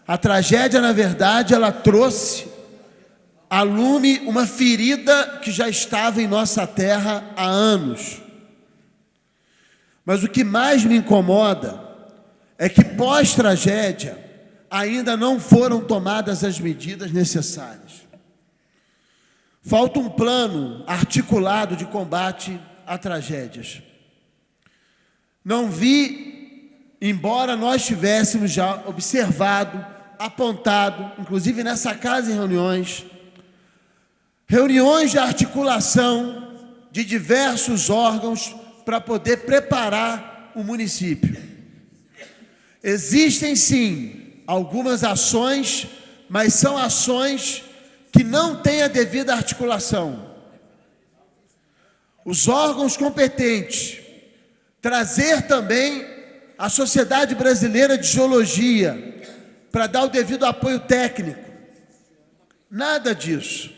A tragédia, na verdade, ela trouxe a lume uma ferida que já estava em nossa terra há anos. Mas o que mais me incomoda é que pós-tragédia ainda não foram tomadas as medidas necessárias. Falta um plano articulado de combate a tragédias. Não vi, embora nós tivéssemos já observado, apontado, inclusive nessa casa em reuniões de articulação de diversos órgãos para poder preparar o município. Existem sim algumas ações, mas são ações que não têm a devida articulação. Os órgãos competentes, trazer também a Sociedade Brasileira de Geologia para dar o devido apoio técnico. Nada disso.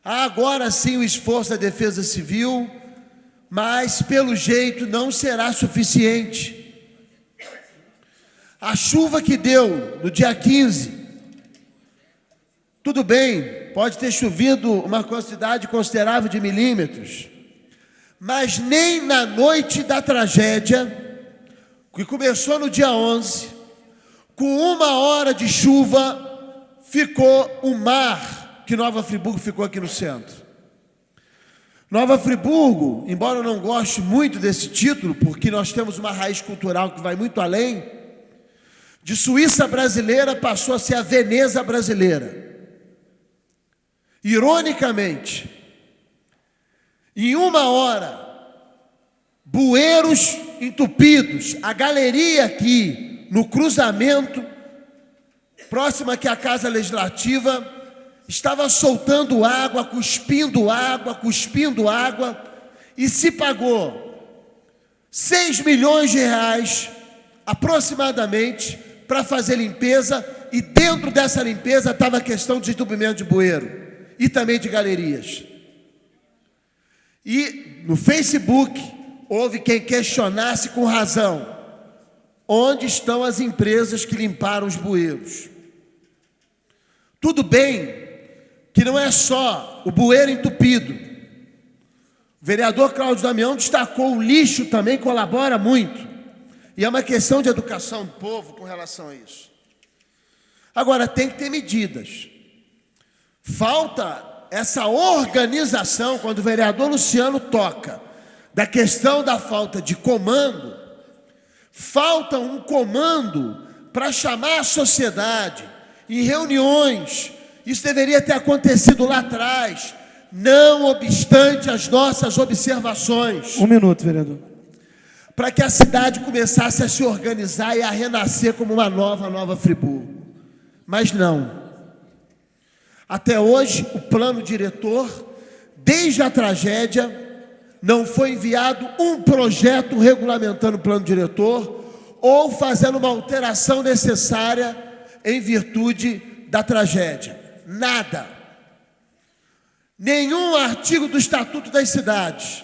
Há agora sim o esforço da Defesa Civil, mas pelo jeito não será suficiente. A chuva que deu no dia 15, tudo bem, pode ter chovido uma quantidade considerável de milímetros, mas nem na noite da tragédia, que começou no dia 11, com 1 hora de chuva, ficou o mar que Nova Friburgo ficou aqui no centro. Nova Friburgo, embora eu não goste muito desse título, porque nós temos uma raiz cultural que vai muito além, de Suíça brasileira passou a ser a Veneza brasileira. Ironicamente, em 1 hora, bueiros entupidos, a galeria aqui no cruzamento, próxima aqui à Casa Legislativa, estava soltando água, cuspindo água, e se pagou 6 milhões de reais, aproximadamente, para fazer limpeza, e dentro dessa limpeza estava a questão de entupimento de bueiro, e também de galerias. E no Facebook, houve quem questionasse com razão, onde estão as empresas que limparam os bueiros? Tudo bem que não é só o bueiro entupido. O vereador Cláudio Damião destacou o lixo também colabora muito. E é uma questão de educação do povo com relação a isso. Agora, tem que ter medidas. Falta essa organização, quando o vereador Luciano toca da questão da falta de comando, falta um comando para chamar a sociedade em reuniões. Isso deveria ter acontecido lá atrás, não obstante as nossas observações. 1 minuto, vereador. Para que a cidade começasse a se organizar e a renascer como uma Nova Friburgo. Mas não. Até hoje, o plano diretor, desde a tragédia, não foi enviado um projeto regulamentando o plano diretor ou fazendo uma alteração necessária em virtude da tragédia. Nada. Nenhum artigo do Estatuto das Cidades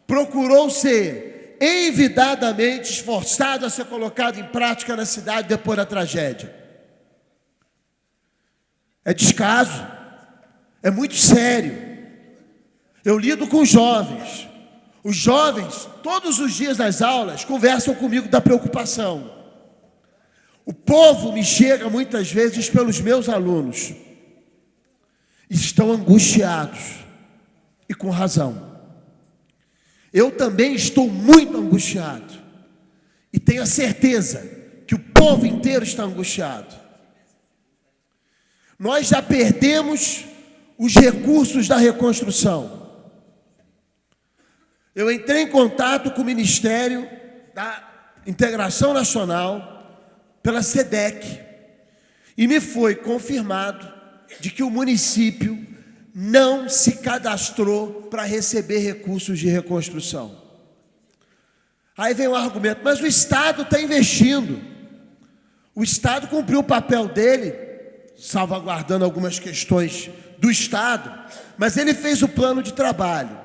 procurou ser envidadamente esforçado a ser colocado em prática na cidade depois da tragédia. É descaso, é muito sério. Eu lido com jovens. Os jovens, todos os dias nas aulas, conversam comigo da preocupação. O povo me chega muitas vezes pelos meus alunos. Estão angustiados, e com razão. Eu também estou muito angustiado, e tenho a certeza que o povo inteiro está angustiado. Nós já perdemos os recursos da reconstrução. Eu entrei em contato com o Ministério da Integração Nacional, pela SEDEC, e me foi confirmado de que o município não se cadastrou para receber recursos de reconstrução. Aí vem o argumento, mas o Estado está investindo. O Estado cumpriu o papel dele, salvaguardando algumas questões do Estado, mas ele fez o plano de trabalho.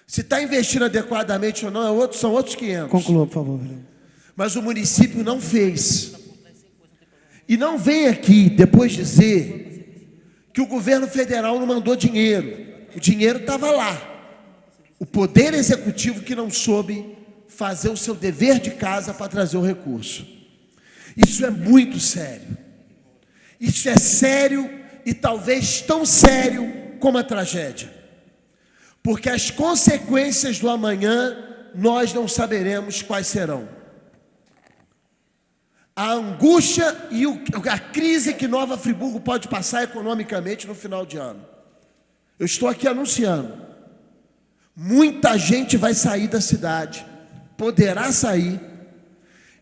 Se está investindo adequadamente ou não, são outros 500. Conclua, por favor, vereador. Mas o município não fez. E não vem aqui depois dizer que o governo federal não mandou dinheiro. O dinheiro estava lá. O poder executivo que não soube fazer o seu dever de casa para trazer o recurso. Isso é muito sério. Isso é sério e talvez tão sério como a tragédia. Porque as consequências do amanhã nós não saberemos quais serão. A angústia e a crise que Nova Friburgo pode passar economicamente no final de ano. Eu estou aqui anunciando. Muita gente vai sair da cidade, poderá sair,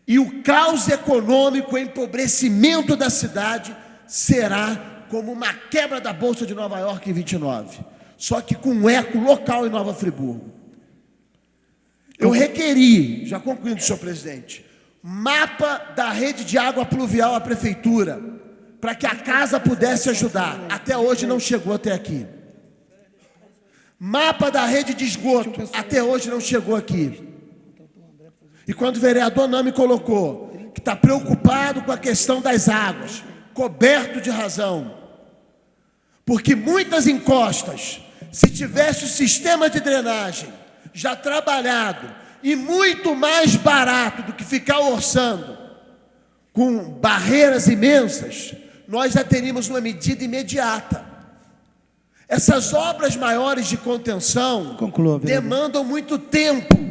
e o caos econômico, o empobrecimento da cidade será como uma quebra da Bolsa de Nova York em 29, só que com um eco local em Nova Friburgo. Eu requeri, já concluindo, senhor presidente, mapa da rede de água pluvial à prefeitura, para que a casa pudesse ajudar. Até hoje não chegou até aqui. Mapa da rede de esgoto, até hoje não chegou aqui. E quando o vereador não me colocou, que está preocupado com a questão das águas, coberto de razão, porque muitas encostas, se tivesse o sistema de drenagem já trabalhado e muito mais barato do que ficar orçando com barreiras imensas, nós já teríamos uma medida imediata. Essas obras maiores de contenção demandam muito tempo,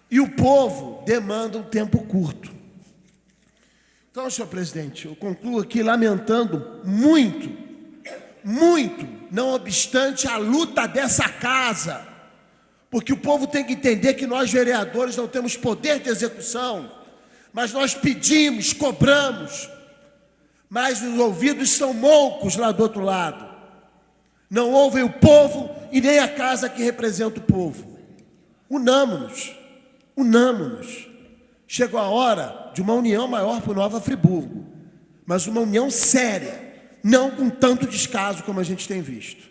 e o povo demanda um tempo curto. Então, senhor presidente, eu concluo aqui lamentando muito, não obstante a luta dessa casa, porque o povo tem que entender que nós, vereadores, não temos poder de execução, mas nós pedimos, cobramos, mas os ouvidos são moucos lá do outro lado. Não ouvem o povo e nem a casa que representa o povo. Unamo-nos. Chegou a hora de uma união maior para Nova Friburgo, mas uma união séria, não com tanto descaso como a gente tem visto.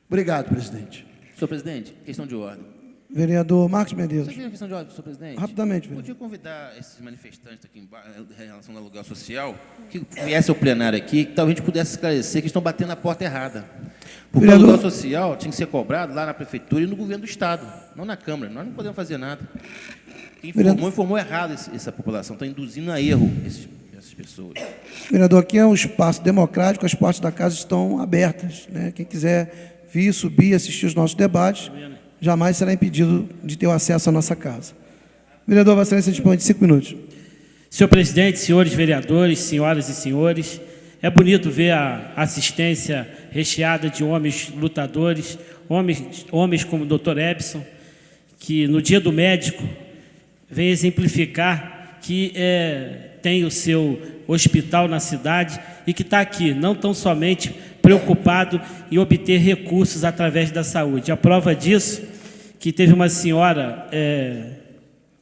Obrigado, presidente. Senhor presidente, questão de ordem. Vereador Marcos Medeiros. Só uma questão de ordem, senhor presidente. Rapidamente, vereador. Podia convidar esses manifestantes aqui em relação ao aluguel social, que viesse ao plenário aqui, que talvez a gente pudesse esclarecer que estão batendo na porta errada. Porque Vereador... o aluguel social tinha que ser cobrado lá na prefeitura e no governo do Estado, não na Câmara. Nós não podemos fazer nada. Quem informou errado essa população, está induzindo a erro essas pessoas. Vereador, aqui é um espaço democrático, as portas da casa estão abertas, né? Quem quiser vir, subir, assistir os nossos debates, jamais será impedido de ter o acesso à nossa casa. Vereador Vossa Excelência, dispõe de 5 minutos. Senhor presidente, senhores vereadores, senhoras e senhores, é bonito ver a assistência recheada de homens lutadores, homens como o Dr. Ebson, que no Dia do Médico vem exemplificar que tem o seu hospital na cidade e que está aqui, não tão somente preocupado em obter recursos através da saúde. A prova disso, que teve uma senhora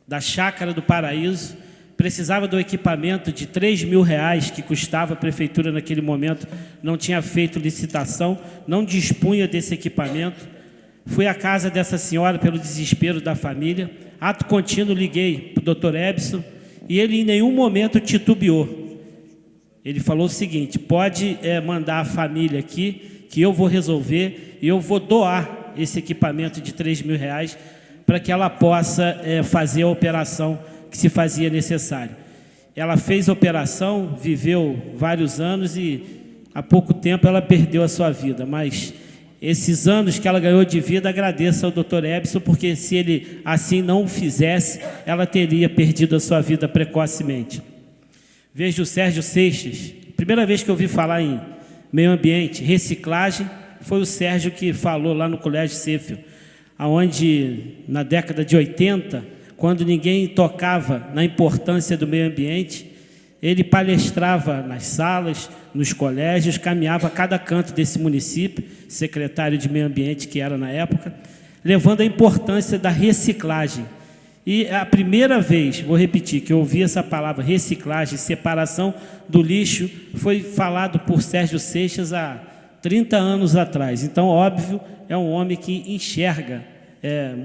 da Chácara do Paraíso, precisava do equipamento de R$3.000 que custava, a prefeitura naquele momento não tinha feito licitação, não dispunha desse equipamento. Fui à casa dessa senhora pelo desespero da família, ato contínuo liguei para o Dr. Ebson e ele em nenhum momento titubeou. Ele falou o seguinte: pode mandar a família aqui que eu vou resolver e eu vou doar esse equipamento de R$3.000 para que ela possa fazer a operação que se fazia necessário. Ela fez a operação, viveu vários anos e há pouco tempo ela perdeu a sua vida, mas esses anos que ela ganhou de vida, agradeço ao Dr. Ebson, porque se ele assim não o fizesse, ela teria perdido a sua vida precocemente. Vejo o Sérgio Seixas, primeira vez que eu ouvi falar em meio ambiente, reciclagem, foi o Sérgio que falou lá no Colégio Cefel, onde na década de 80, quando ninguém tocava na importância do meio ambiente, ele palestrava nas salas, nos colégios, caminhava a cada canto desse município, secretário de meio ambiente que era na época, levando a importância da reciclagem. E a primeira vez, vou repetir, que eu ouvi essa palavra reciclagem, separação do lixo, foi falado por Sérgio Seixas há 30 anos atrás. Então, óbvio, é um homem que enxerga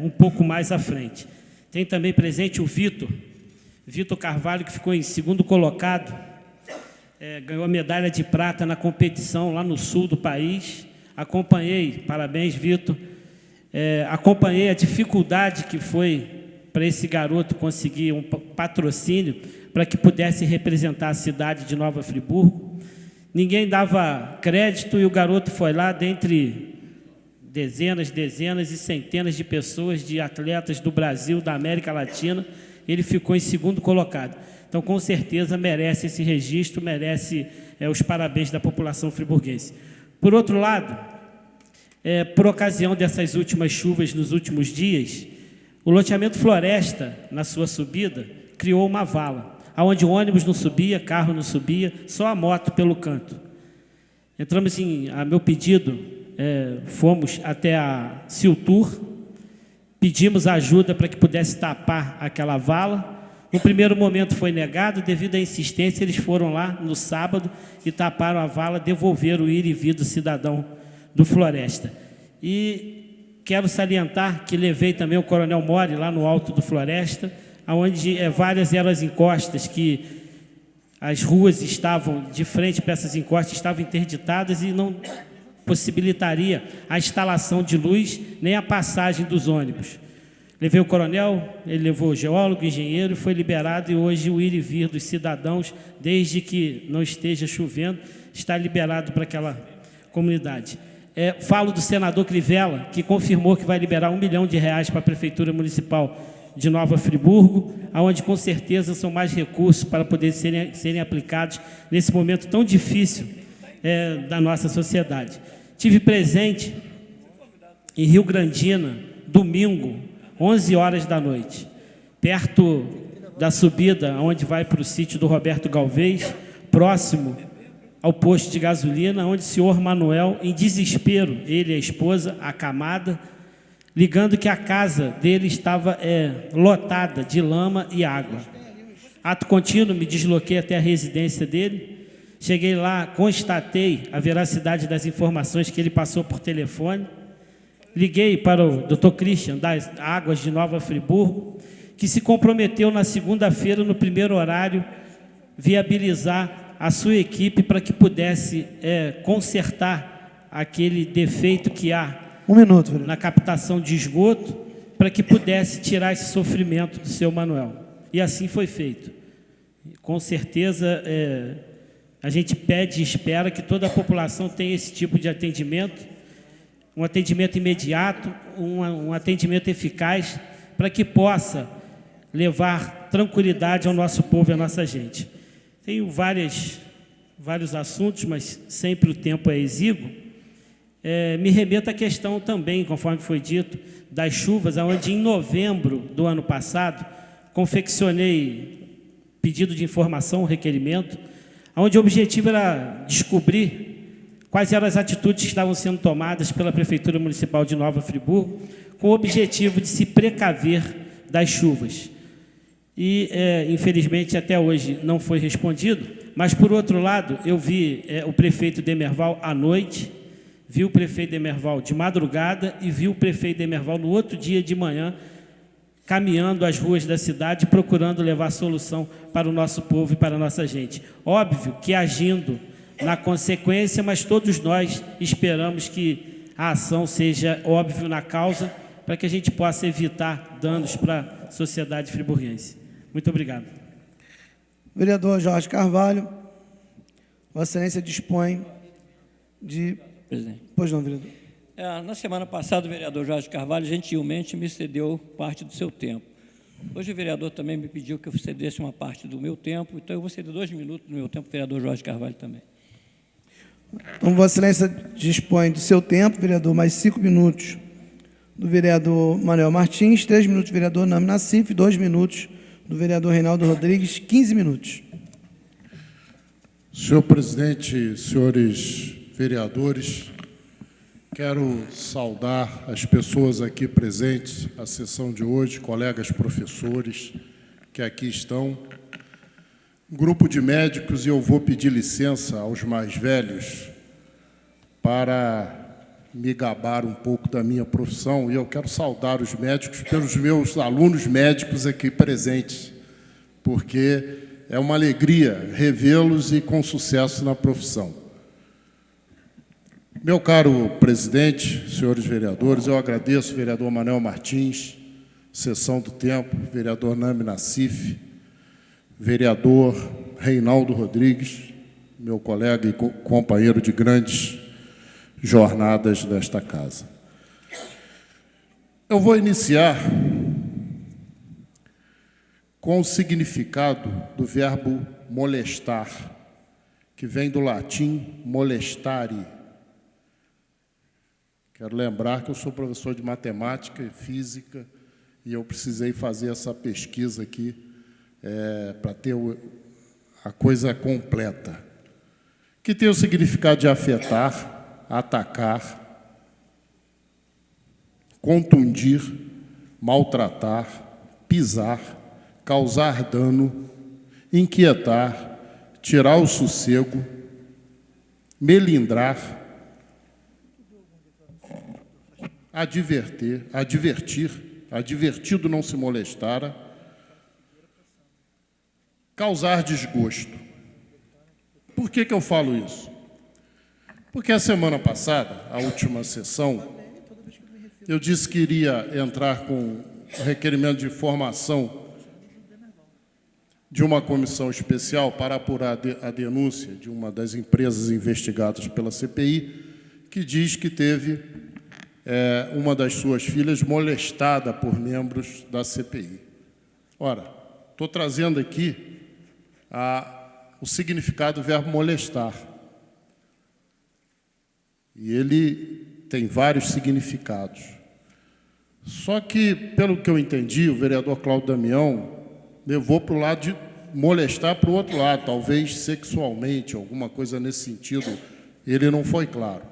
um pouco mais à frente. Tem também presente o Vitor Carvalho, que ficou em segundo colocado, ganhou a medalha de prata na competição lá no sul do país. Acompanhei, parabéns, Vitor, acompanhei a dificuldade que foi para esse garoto conseguir um patrocínio para que pudesse representar a cidade de Nova Friburgo. Ninguém dava crédito e o garoto foi lá, dentre dezenas e centenas de pessoas, de atletas do Brasil, da América Latina, ele ficou em segundo colocado. Então, com certeza, merece esse registro, merece os parabéns da população friburguense. Por outro lado, por ocasião dessas últimas chuvas nos últimos dias, o loteamento Floresta, na sua subida, criou uma vala, onde o ônibus não subia, carro não subia, só a moto pelo canto. Entramos a meu pedido, fomos até a Siltur, pedimos ajuda para que pudesse tapar aquela vala. No primeiro momento foi negado, devido à insistência, eles foram lá no sábado e taparam a vala, devolveram o ir e vir do cidadão do Floresta. E quero salientar que levei também o Coronel Mori lá no alto do Floresta, onde várias eram as encostas, que as ruas estavam de frente para essas encostas, estavam interditadas e não possibilitaria a instalação de luz nem a passagem dos ônibus. Levei o coronel, ele levou o geólogo, o engenheiro, foi liberado, e hoje o ir e vir dos cidadãos, desde que não esteja chovendo, está liberado para aquela comunidade. Falo do senador Crivella, que confirmou que vai liberar R$1 milhão para a Prefeitura Municipal de Nova Friburgo, onde com certeza são mais recursos para poder serem aplicados nesse momento tão difícil da nossa sociedade. Tive presente em Rio Grandina, domingo, 11 horas da noite, perto da subida, onde vai para o sítio do Roberto Galvez, próximo ao posto de gasolina, onde o senhor Manuel, em desespero, ele e a esposa, acamada, ligando que a casa dele estava lotada de lama e água. Ato contínuo, me desloquei até a residência dele, cheguei lá, constatei a veracidade das informações que ele passou por telefone, liguei para o Dr. Christian, das Águas de Nova Friburgo, que se comprometeu na segunda-feira, no primeiro horário, viabilizar a sua equipe para que pudesse consertar aquele defeito que há na captação de esgoto, para que pudesse tirar esse sofrimento do seu Manuel. E assim foi feito. Com certeza, a gente pede e espera que toda a população tenha esse tipo de atendimento, um atendimento imediato, um atendimento eficaz, para que possa levar tranquilidade ao nosso povo e à nossa gente. Tenho vários assuntos, mas sempre o tempo é exíguo. Me remeto à questão também, conforme foi dito, das chuvas, onde em novembro do ano passado, confeccionei pedido de informação, requerimento, onde o objetivo era descobrir quais eram as atitudes que estavam sendo tomadas pela Prefeitura Municipal de Nova Friburgo, com o objetivo de se precaver das chuvas. E, infelizmente, até hoje não foi respondido, mas, por outro lado, eu vi o prefeito Demerval à noite, vi o prefeito Demerval de madrugada e vi o prefeito Demerval no outro dia de manhã, caminhando as ruas da cidade, procurando levar solução para o nosso povo e para a nossa gente. Óbvio que agindo na consequência, mas todos nós esperamos que a ação seja óbvio na causa, para que a gente possa evitar danos para a sociedade friburguense. Muito obrigado. Vereador Jorge Carvalho, Vossa Excelência dispõe de... Presidente. Pois não, vereador. Na semana passada, o vereador Jorge Carvalho gentilmente me cedeu parte do seu tempo. Hoje o vereador também me pediu que eu cedesse uma parte do meu tempo, então eu vou ceder 2 minutos do meu tempo, o vereador Jorge Carvalho também. Então, Vossa Excelência dispõe do seu tempo, vereador, mais 5 minutos do vereador Manuel Martins, 3 minutos do vereador Nami Nassif, 2 minutos do vereador Reinaldo Rodrigues, 15 minutos. Senhor presidente, senhores vereadores, Quero saudar as pessoas aqui presentes, a sessão de hoje, colegas professores que aqui estão, grupo de médicos, e eu vou pedir licença aos mais velhos para me gabar um pouco da minha profissão, e eu quero saudar os médicos pelos meus alunos médicos aqui presentes, porque é uma alegria revê-los e com sucesso na profissão. Meu caro presidente, senhores vereadores, eu agradeço, vereador Manuel Martins, Sessão do Tempo, vereador Nami Nassif, vereador Reinaldo Rodrigues, meu colega e companheiro de grandes jornadas desta casa. Eu vou iniciar com o significado do verbo molestar, que vem do latim molestare. Quero lembrar que eu sou professor de matemática e física e eu precisei fazer essa pesquisa aqui para ter a coisa completa, que tem o significado de afetar, atacar, contundir, maltratar, pisar, causar dano, inquietar, tirar o sossego, melindrar, advertir, advertido não se molestara, causar desgosto. Por que eu falo isso? Porque a semana passada, a última sessão, eu disse que iria entrar com requerimento de formação de uma comissão especial para apurar a denúncia de uma das empresas investigadas pela CPI, que diz que teve uma das suas filhas molestada por membros da CPI. Ora, estou trazendo aqui o significado do verbo molestar. E ele tem vários significados. Só que, pelo que eu entendi, o vereador Cláudio Damião levou para o lado de molestar para o outro lado, talvez sexualmente, alguma coisa nesse sentido. Ele não foi claro.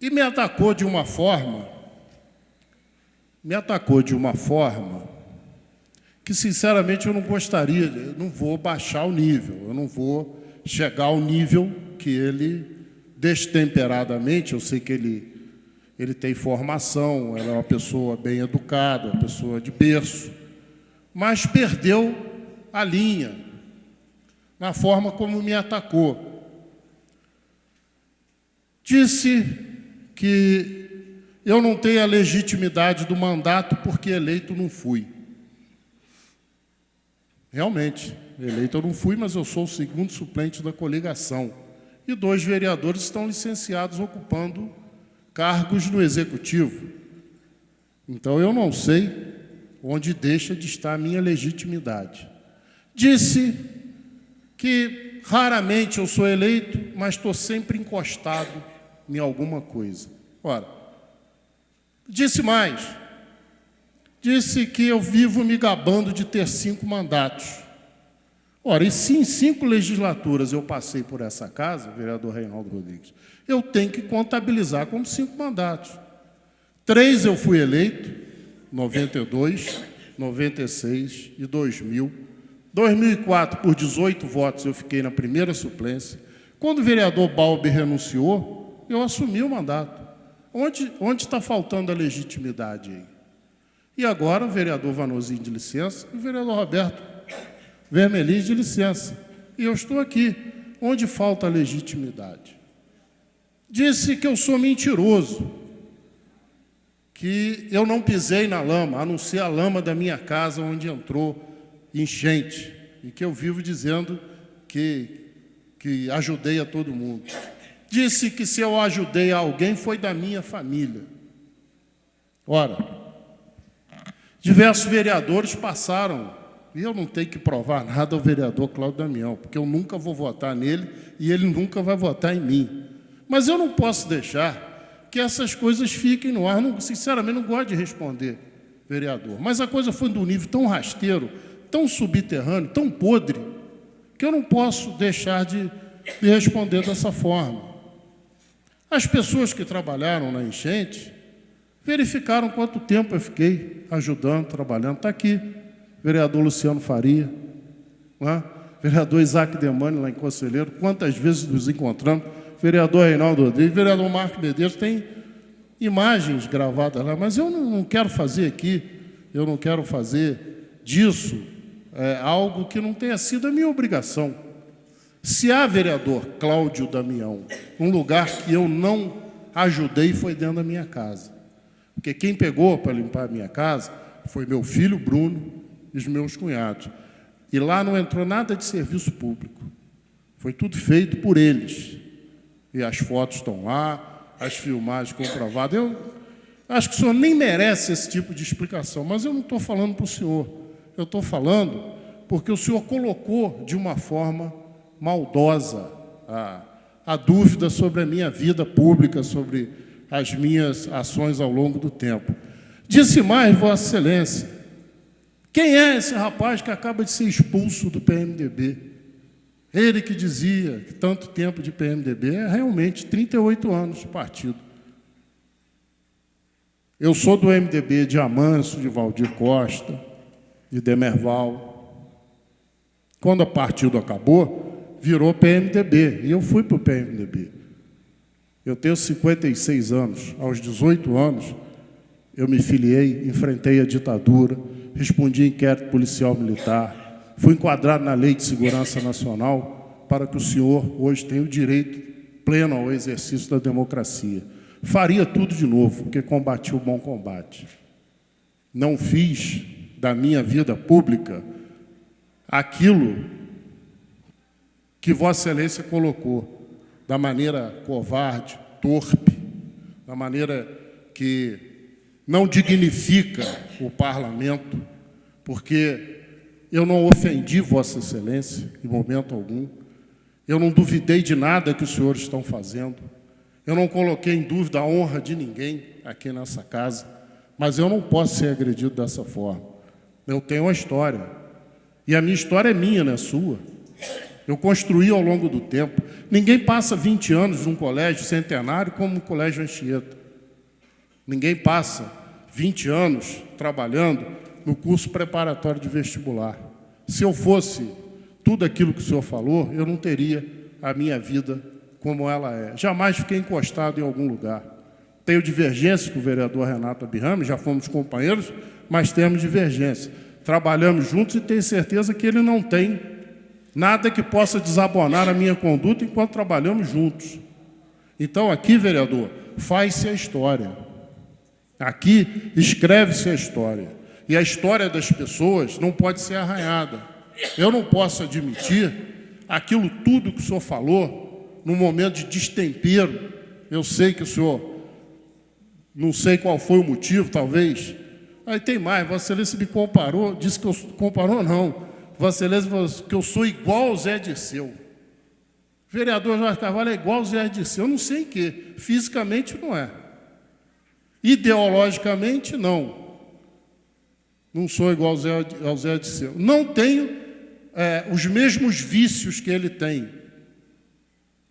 E me atacou de uma forma que, sinceramente, eu não gostaria, eu não vou baixar o nível, eu não vou chegar ao nível que ele, destemperadamente, eu sei que ele tem formação, ela é uma pessoa bem educada, uma pessoa de berço, mas perdeu a linha na forma como me atacou. Disse que eu não tenho a legitimidade do mandato porque eleito não fui. Realmente, eleito eu não fui, mas eu sou o segundo suplente da coligação. E 2 vereadores estão licenciados ocupando cargos no Executivo. Então, eu não sei onde deixa de estar a minha legitimidade. Disse que raramente eu sou eleito, mas estou sempre encostado em alguma coisa. Ora, disse mais. Disse que eu vivo me gabando de ter 5 mandatos. Ora, e se em 5 legislaturas eu passei por essa casa, vereador Reinaldo Rodrigues, eu tenho que contabilizar como 5 mandatos. 3 eu fui eleito, 92, 96 e 2000. 2004, por 18 votos, eu fiquei na primeira suplência. Quando o vereador Balbi renunciou, eu assumi o mandato. Onde está faltando a legitimidade aí? E agora o vereador Vanozinho de licença e o vereador Roberto Vermelins de licença. E eu estou aqui, onde falta a legitimidade. Disse que eu sou mentiroso, que eu não pisei na lama, a não ser a lama da minha casa onde entrou enchente, e que eu vivo dizendo que ajudei a todo mundo. Disse que se eu ajudei a alguém foi da minha família. Ora, diversos vereadores passaram, e eu não tenho que provar nada ao vereador Cláudio Damião, porque eu nunca vou votar nele e ele nunca vai votar em mim. Mas eu não posso deixar que essas coisas fiquem no ar. Sinceramente, não gosto de responder, vereador. Mas a coisa foi de um nível tão rasteiro, tão subterrâneo, tão podre, que eu não posso deixar de responder dessa forma. As pessoas que trabalharam na enchente verificaram quanto tempo eu fiquei ajudando, trabalhando. Está aqui, vereador Luciano Faria, não é? Vereador Isaac Demani, lá em Conselheiro, quantas vezes nos encontramos, vereador Reinaldo Rodrigues, vereador Marcos Medeiros, tem imagens gravadas lá, mas eu não quero fazer aqui, eu não quero fazer disso algo que não tenha sido a minha obrigação. Se há, vereador Cláudio Damião, um lugar que eu não ajudei foi dentro da minha casa. Porque quem pegou para limpar a minha casa foi meu filho Bruno e os meus cunhados. E lá não entrou nada de serviço público. Foi tudo feito por eles. E as fotos estão lá, as filmagens comprovadas. Eu acho que o senhor nem merece esse tipo de explicação, mas eu não estou falando para o senhor. Eu estou falando porque o senhor colocou de uma forma maldosa a dúvida sobre a minha vida pública, sobre as minhas ações ao longo do tempo. Disse mais, Vossa Excelência, quem é esse rapaz que acaba de ser expulso do PMDB? Ele que dizia que tanto tempo de PMDB é realmente 38 anos de partido. Eu sou do MDB de Amâncio, de Valdir Costa, de Demerval. Quando o partido acabou, virou PMDB, e eu fui para o PMDB. Eu tenho 56 anos, aos 18 anos, eu me filiei, enfrentei a ditadura, respondi inquérito policial militar, fui enquadrado na Lei de Segurança Nacional para que o senhor hoje tenha o direito pleno ao exercício da democracia. Faria tudo de novo, porque combati o bom combate. Não fiz da minha vida pública aquilo que Vossa Excelência colocou, da maneira covarde, torpe, da maneira que não dignifica o parlamento, porque eu não ofendi Vossa Excelência em momento algum, eu não duvidei de nada que os senhores estão fazendo, eu não coloquei em dúvida a honra de ninguém aqui nessa casa, mas eu não posso ser agredido dessa forma. Eu tenho uma história, e a minha história é minha, não é sua. Eu construí ao longo do tempo. Ninguém passa 20 anos num colégio centenário como no Colégio Anchieta. Ninguém passa 20 anos trabalhando no curso preparatório de vestibular. Se eu fosse tudo aquilo que o senhor falou, eu não teria a minha vida como ela é. Jamais fiquei encostado em algum lugar. Tenho divergências com o vereador Renato Abirrame, já fomos companheiros, mas temos divergência. Trabalhamos juntos e tenho certeza que ele não tem nada que possa desabonar a minha conduta enquanto trabalhamos juntos. Então, aqui, vereador, faz-se a história. Aqui, escreve-se a história. E a história das pessoas não pode ser arranhada. Eu não posso admitir aquilo tudo que o senhor falou num momento de destempero. Eu sei que o senhor, não sei qual foi o motivo, talvez. Aí tem mais, Vossa Excelência me comparou, disse que eu comparou, não. Vossa Excelência, que eu sou igual ao Zé Dirceu. Vereador Jorge Carvalho é igual ao Zé Dirceu. Eu não sei em quê. Fisicamente não é. Ideologicamente não. Não sou igual ao Zé Dirceu. Não tenho os mesmos vícios que ele tem.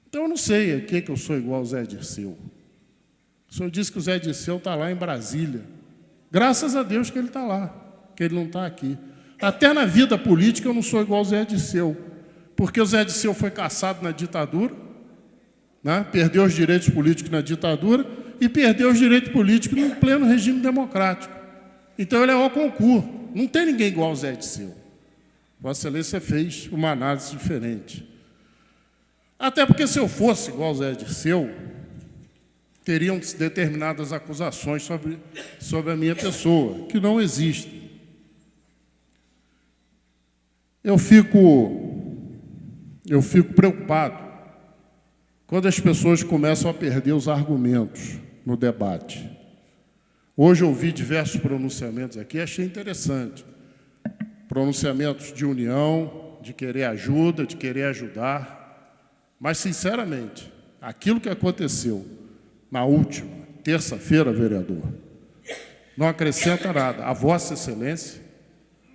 Então eu não sei em que eu sou igual ao Zé Dirceu. O senhor disse que o Zé Dirceu está lá em Brasília. Graças a Deus que ele está lá, que ele não está aqui. Até na vida política eu não sou igual ao Zé Dirceu, porque o Zé Dirceu foi caçado na ditadura, né? Perdeu os direitos políticos na ditadura e perdeu os direitos políticos no pleno regime democrático. Então ele é ao concurso. Não tem ninguém igual ao Zé Dirceu. Vossa Excelência fez uma análise diferente. Até porque se eu fosse igual ao Zé Dirceu, teriam determinadas acusações sobre a minha pessoa, que não existem. Eu fico preocupado quando as pessoas começam a perder os argumentos no debate. Hoje eu ouvi diversos pronunciamentos aqui, achei interessante. Pronunciamentos de união, de querer ajuda, de querer ajudar. Mas, sinceramente, aquilo que aconteceu na última terça-feira, vereador, não acrescenta nada. A Vossa Excelência,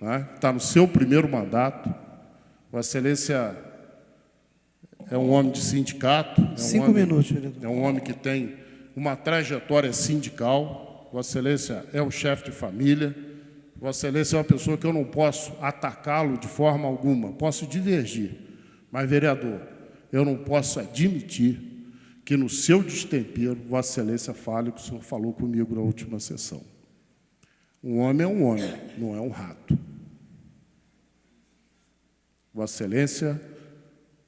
né, está no seu primeiro mandato. Vossa Excelência é um homem de sindicato. 5 minutos, vereador. É um homem que tem uma trajetória sindical. Vossa Excelência é um chefe de família. Vossa Excelência é uma pessoa que eu não posso atacá-lo de forma alguma. Posso divergir. Mas, vereador, eu não posso admitir que no seu destempero, Vossa Excelência fale o que o senhor falou comigo na última sessão. Um homem é um homem, não é um rato. Vossa Excelência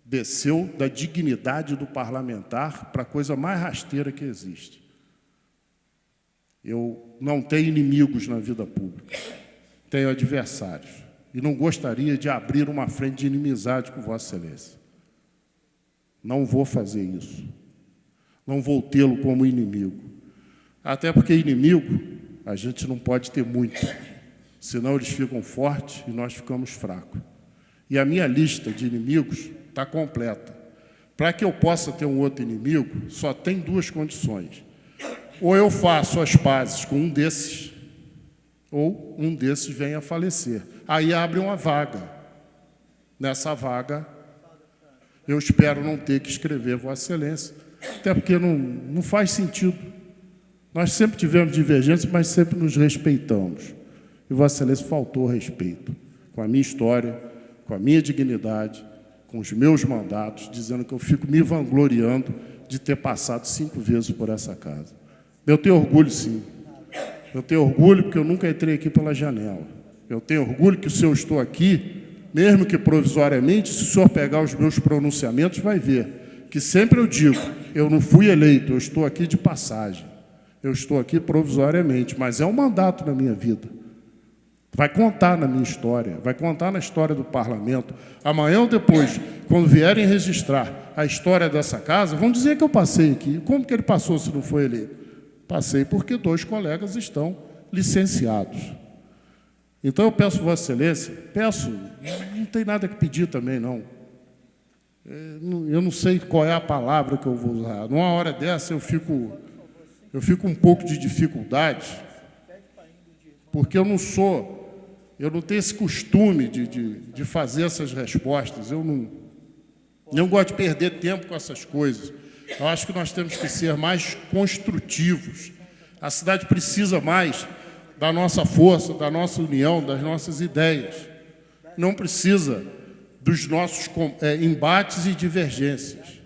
desceu da dignidade do parlamentar para a coisa mais rasteira que existe. Eu não tenho inimigos na vida pública, tenho adversários. E não gostaria de abrir uma frente de inimizade com Vossa Excelência. Não vou fazer isso. Não vou tê-lo como inimigo. Até porque inimigo a gente não pode ter muito, senão eles ficam fortes e nós ficamos fracos. E a minha lista de inimigos está completa. Para que eu possa ter um outro inimigo, só tem 2 condições. Ou eu faço as pazes com um desses, ou um desses vem a falecer. Aí abre uma vaga. Nessa vaga, eu espero não ter que escrever Vossa Excelência, até porque não faz sentido. Nós sempre tivemos divergências, mas sempre nos respeitamos. E Vossa Excelência faltou respeito com a minha história, com a minha dignidade, com os meus mandatos, dizendo que eu fico me vangloriando de ter passado 5 vezes por essa casa. Eu tenho orgulho, sim. Eu tenho orgulho porque eu nunca entrei aqui pela janela. Eu tenho orgulho que se eu estou aqui, mesmo que provisoriamente, se o senhor pegar os meus pronunciamentos, vai ver que sempre eu digo, eu não fui eleito, eu estou aqui de passagem. Eu estou aqui provisoriamente, mas é um mandato na minha vida. Vai contar na minha história, vai contar na história do parlamento. Amanhã ou depois, quando vierem registrar a história dessa casa, vão dizer que eu passei aqui. Como que ele passou se não foi eleito? Passei porque 2 colegas estão licenciados. Então eu peço Vossa Excelência, não tem nada que pedir também, não. Eu não sei qual é a palavra que eu vou usar. Numa hora dessa eu fico um pouco de dificuldade, porque eu não tenho esse costume de fazer essas respostas. Eu não gosto de perder tempo com essas coisas. Eu acho que nós temos que ser mais construtivos. A cidade precisa mais da nossa força, da nossa união, das nossas ideias. Não precisa dos nossos embates e divergências.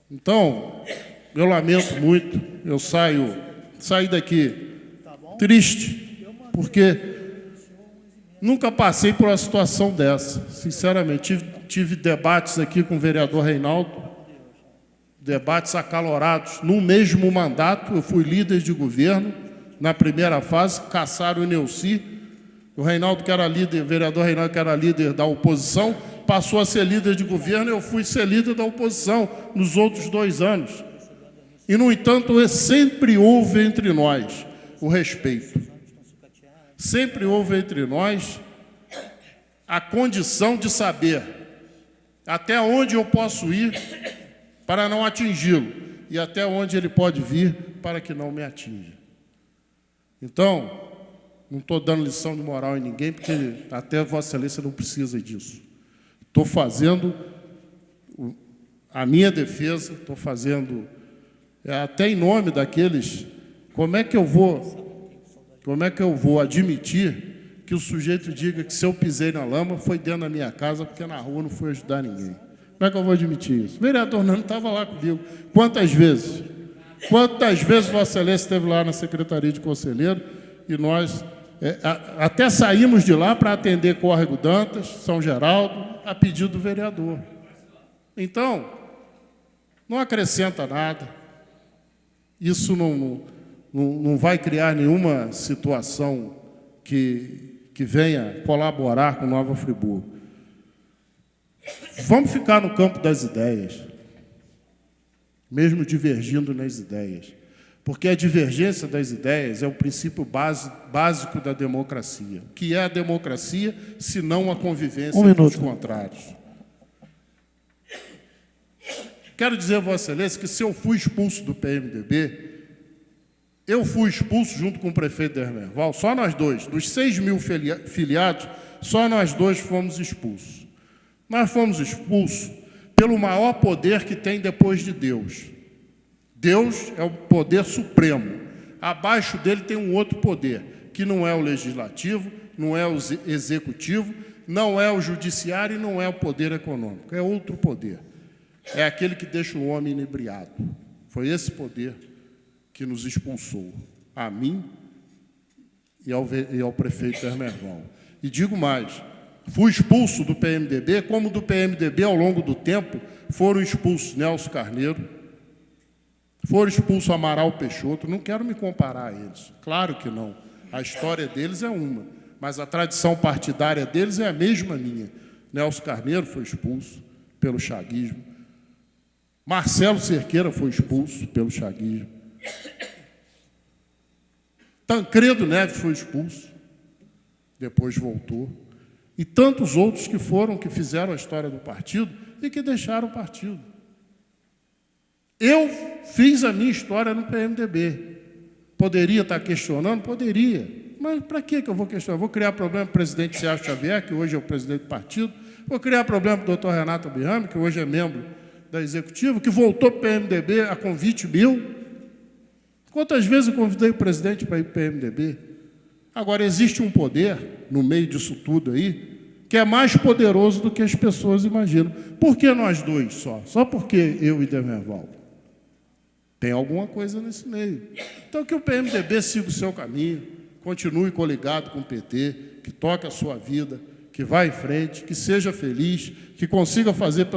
Então, eu lamento muito, eu saí daqui triste, porque nunca passei por uma situação dessa, sinceramente. Tive debates aqui com o vereador Reinaldo, debates acalorados. No mesmo mandato, eu fui líder de governo, na primeira fase, caçaram o Neuci. O Reinaldo, que era líder, o vereador Reinaldo, que era líder da oposição, passou a ser líder de governo, eu fui ser líder da oposição nos outros 2 anos. E, no entanto, sempre houve entre nós o respeito. Sempre houve entre nós a condição de saber até onde eu posso ir para não atingi-lo e até onde ele pode vir para que não me atinja. Então, não estou dando lição de moral em ninguém, porque até Vossa Excelência não precisa disso. Estou fazendo a minha defesa, estou fazendo até em nome daqueles. Como é que eu vou admitir que o sujeito diga que se eu pisei na lama foi dentro da minha casa, porque na rua não fui ajudar ninguém? Como é que eu vou admitir isso? O vereador Nando estava lá comigo. Quantas vezes? Quantas vezes Vossa Excelência esteve lá na Secretaria de Conselheiro e nós até saímos de lá para atender Córrego Dantas, São Geraldo, a pedido do vereador. Então, não acrescenta nada. Isso não vai criar nenhuma situação que venha colaborar com Nova Friburgo. Vamos ficar no campo das ideias, mesmo divergindo nas ideias, porque a divergência das ideias é o princípio básico da democracia. O que é a democracia, se não a convivência dos contrários? Quero dizer a Vossa Excelência que se eu fui expulso do PMDB, eu fui expulso junto com o prefeito Dermerval, só nós dois. Dos 6.000 filiados, só nós dois fomos expulsos. Nós fomos expulsos pelo maior poder que tem depois de Deus. Deus é o poder supremo. Abaixo dele tem um outro poder, que não é o legislativo, não é o executivo, não é o judiciário e não é o poder econômico. É outro poder. É aquele que deixa o homem inebriado. Foi esse poder que nos expulsou, a mim e ao prefeito Hermerval. E digo mais, fui expulso do PMDB, como do PMDB, ao longo do tempo, foram expulsos Nelson Carneiro, foram expulsos Amaral Peixoto. Não quero me comparar a eles, claro que não. A história deles é uma, mas a tradição partidária deles é a mesma minha. Nelson Carneiro foi expulso pelo chaguismo, Marcelo Cerqueira foi expulso pelo chaguismo, Tancredo Neves foi expulso, depois voltou, e tantos outros que fizeram a história do partido e que deixaram o partido. Eu fiz a minha história no PMDB. Poderia estar questionando? Poderia. Mas para que eu vou questionar? Vou criar problema para o presidente Sérgio Xavier, que hoje é o presidente do partido, vou criar problema para o doutor Renato Abirrame, que hoje é membro da Executiva, que voltou para o PMDB a convite meu. Quantas vezes eu convidei o presidente para ir para o PMDB? Agora, existe um poder, no meio disso tudo aí, que é mais poderoso do que as pessoas imaginam. Por que nós dois só? Só porque eu e Demerval? Tem alguma coisa nesse meio. Então, que o PMDB siga o seu caminho, continue coligado com o PT, que toque a sua vida, que vá em frente, que seja feliz, que consiga fazer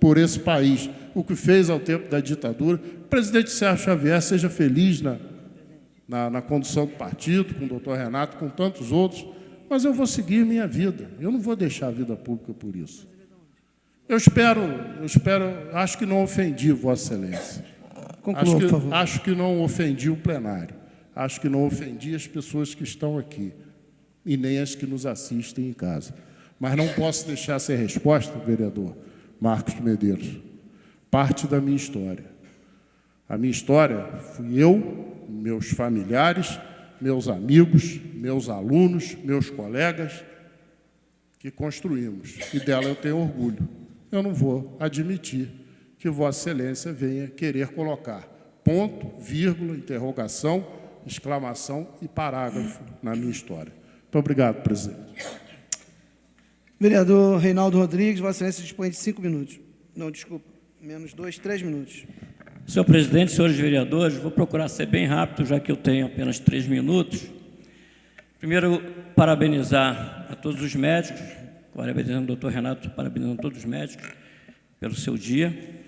por esse país o que fez ao tempo da ditadura. O presidente Sérgio Xavier seja feliz na condução do partido, com o doutor Renato, com tantos outros, mas eu vou seguir minha vida. Eu não vou deixar a vida pública por isso. Eu espero, acho que não ofendi Vossa Excelência. Conclua, por favor. Acho que não ofendi o plenário. Acho que não ofendi as pessoas que estão aqui e nem as que nos assistem em casa. Mas não posso deixar sem resposta, vereador Marcos Medeiros, parte da minha história. A minha história fui eu, meus familiares, meus amigos, meus alunos, meus colegas, que construímos. E dela eu tenho orgulho. Eu não vou admitir que Vossa Excelência venha querer colocar ponto, vírgula, interrogação, exclamação e parágrafo na minha história. Muito obrigado, presidente. Vereador Reinaldo Rodrigues, Vossa Excelência dispõe de 5 minutos. Não, desculpa, menos 2, 3 minutos. Senhor presidente, senhores vereadores, vou procurar ser bem rápido, já que eu tenho apenas 3 minutos. Primeiro, parabenizar a todos os médicos, parabenizando o doutor Renato, parabenizando todos os médicos pelo seu dia.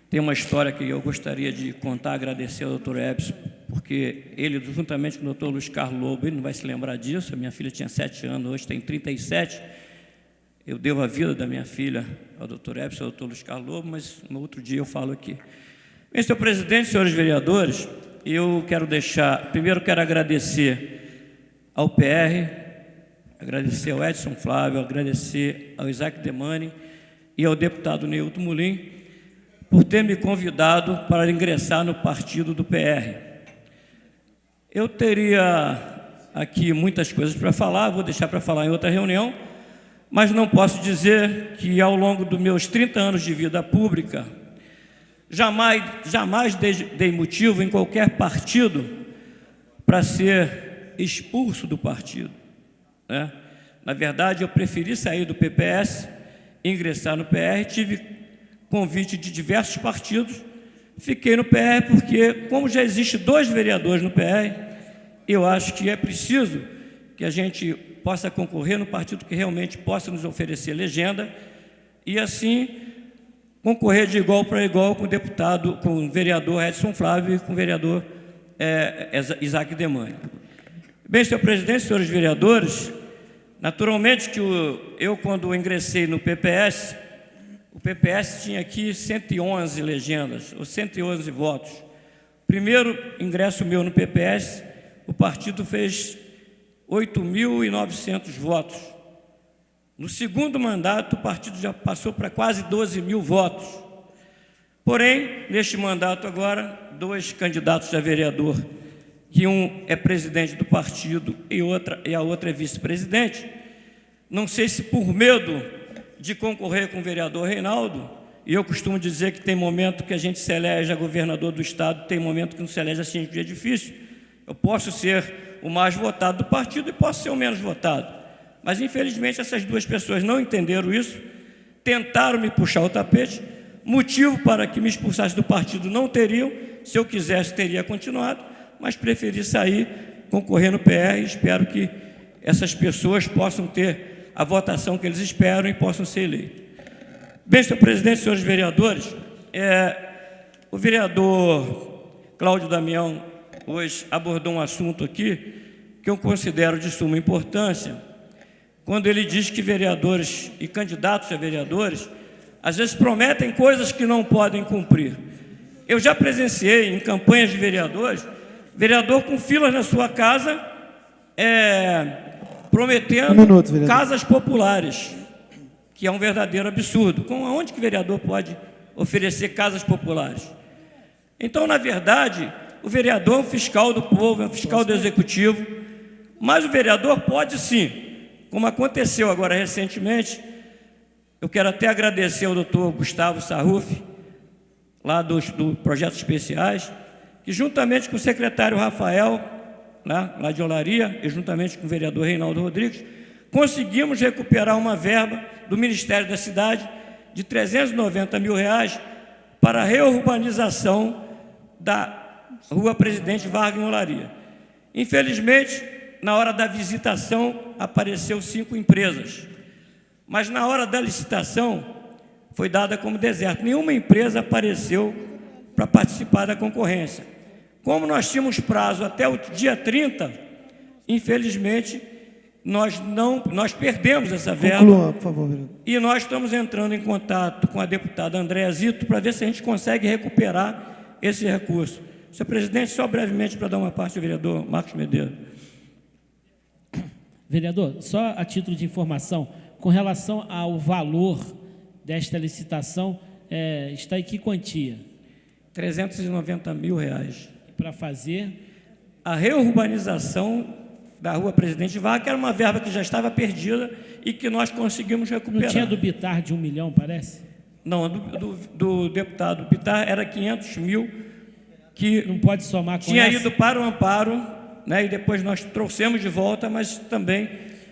Tem uma história que eu gostaria de contar, agradecer ao doutor Ebson, porque ele, juntamente com o doutor Luiz Carlos Lobo, ele não vai se lembrar disso, a minha filha tinha 7 anos, hoje tem 37, eu devo a vida da minha filha ao doutor Ebson, ao doutor Luiz Carlos Lobo, mas no outro dia eu falo aqui. Bem, senhor presidente, senhores vereadores, eu quero primeiro quero agradecer ao PR, agradecer ao Edson Flávio, agradecer ao Isaac Demani e ao deputado Neilton Mulim, por ter me convidado para ingressar no partido do PR. Eu teria aqui muitas coisas para falar, vou deixar para falar em outra reunião, mas não posso dizer que, ao longo dos meus 30 anos de vida pública, jamais dei motivo em qualquer partido para ser expulso do partido, né? Na verdade, eu preferi sair do PPS, ingressar no PR, tive convite de diversos partidos, fiquei no PR porque, como já existe 2 vereadores no PR, eu acho que é preciso que a gente possa concorrer no partido que realmente possa nos oferecer legenda e, assim, concorrer de igual para igual com o deputado, com o vereador Edson Flávio e com o vereador Isaac Demani. Bem, senhor presidente, senhores vereadores, naturalmente que eu, quando ingressei no PPS, o PPS tinha aqui 111 legendas, ou 111 votos. Primeiro ingresso meu no PPS, o partido fez 8.900 votos. No segundo mandato, o partido já passou para quase 12.000 votos. Porém, neste mandato agora, 2 candidatos a vereador, que um é presidente do partido e a outra é vice-presidente, não sei se por medo de concorrer com o vereador Reinaldo, E eu costumo dizer que tem momento que a gente se elege a governador do Estado, tem momento que não se elege assim, um dia difícil. Eu posso ser o mais votado do partido e posso ser o menos votado. Mas, infelizmente, essas duas pessoas não entenderam isso, tentaram me puxar o tapete, motivo para que me expulsasse do partido não teriam, se eu quisesse teria continuado, mas preferi sair, concorrer no PR, e espero que essas pessoas possam ter a votação que eles esperam e possam ser eleitos. Bem, senhor presidente, senhores vereadores, o vereador Cláudio Damião hoje abordou um assunto aqui que eu considero de suma importância, quando ele diz que vereadores e candidatos a vereadores às vezes prometem coisas que não podem cumprir. Eu já presenciei em campanhas de vereadores, vereador com filas na sua casa, prometendo casas populares, que é um verdadeiro absurdo. Onde que o vereador pode oferecer casas populares? Então, na verdade, o vereador é um fiscal do povo, é um fiscal do executivo, mas o vereador pode sim, como aconteceu agora recentemente. Eu quero até agradecer ao doutor Gustavo Sarruf, lá do Projetos Especiais, que juntamente com o secretário Rafael, lá de Olaria, e juntamente com o vereador Reinaldo Rodrigues, conseguimos recuperar uma verba do Ministério da Cidade de R$390 mil para a reurbanização da Rua Presidente Vargas em Olaria. Infelizmente, na hora da visitação, apareceu 5 empresas, mas na hora da licitação foi dada como deserto. Nenhuma empresa apareceu para participar da concorrência. Como nós tínhamos prazo até o dia 30, infelizmente, nós perdemos essa verba. Conclua, por favor, vereador. E nós estamos entrando em contato com a deputada Andréa Zito para ver se a gente consegue recuperar esse recurso. Senhor presidente, só brevemente para dar uma parte ao vereador Marcos Medeiros. Vereador, só a título de informação, com relação ao valor desta licitação, está em que quantia? R$390 mil. Para fazer a reurbanização da Rua Presidente Vargas, que era uma verba que já estava perdida e que nós conseguimos recuperar. Não tinha do Bitar de 1 milhão, parece? Não, do deputado Bitar era 500 mil, que não pode somar com tinha essa? ido para o amparo, né, e depois nós trouxemos de volta, mas também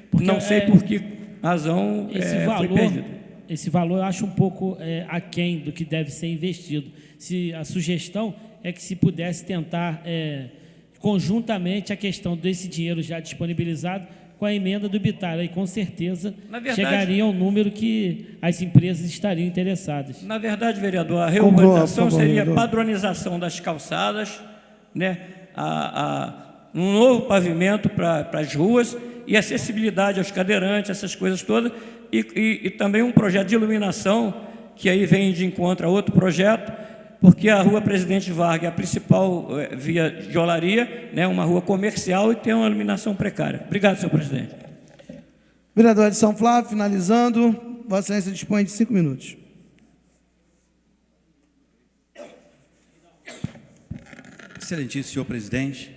porque não sei por que razão foi perdido. Esse valor eu acho um pouco aquém do que deve ser investido. A sugestão é que se pudesse tentar conjuntamente a questão desse dinheiro já disponibilizado com a emenda do Bitar, aí com certeza chegaria ao número que as empresas estariam interessadas. Na verdade, vereador, a reurbanização seria a padronização das calçadas, né, um novo pavimento para as ruas e acessibilidade aos cadeirantes, essas coisas todas, e também um projeto de iluminação, que aí vem de encontro a outro projeto, porque a Rua Presidente Vargas é a principal via de Olaria, né, uma rua comercial e tem uma iluminação precária. Obrigado, senhor presidente. Vereador de São Flávio, finalizando, Vossa Excelência dispõe de 5 minutos. Excelentíssimo senhor presidente.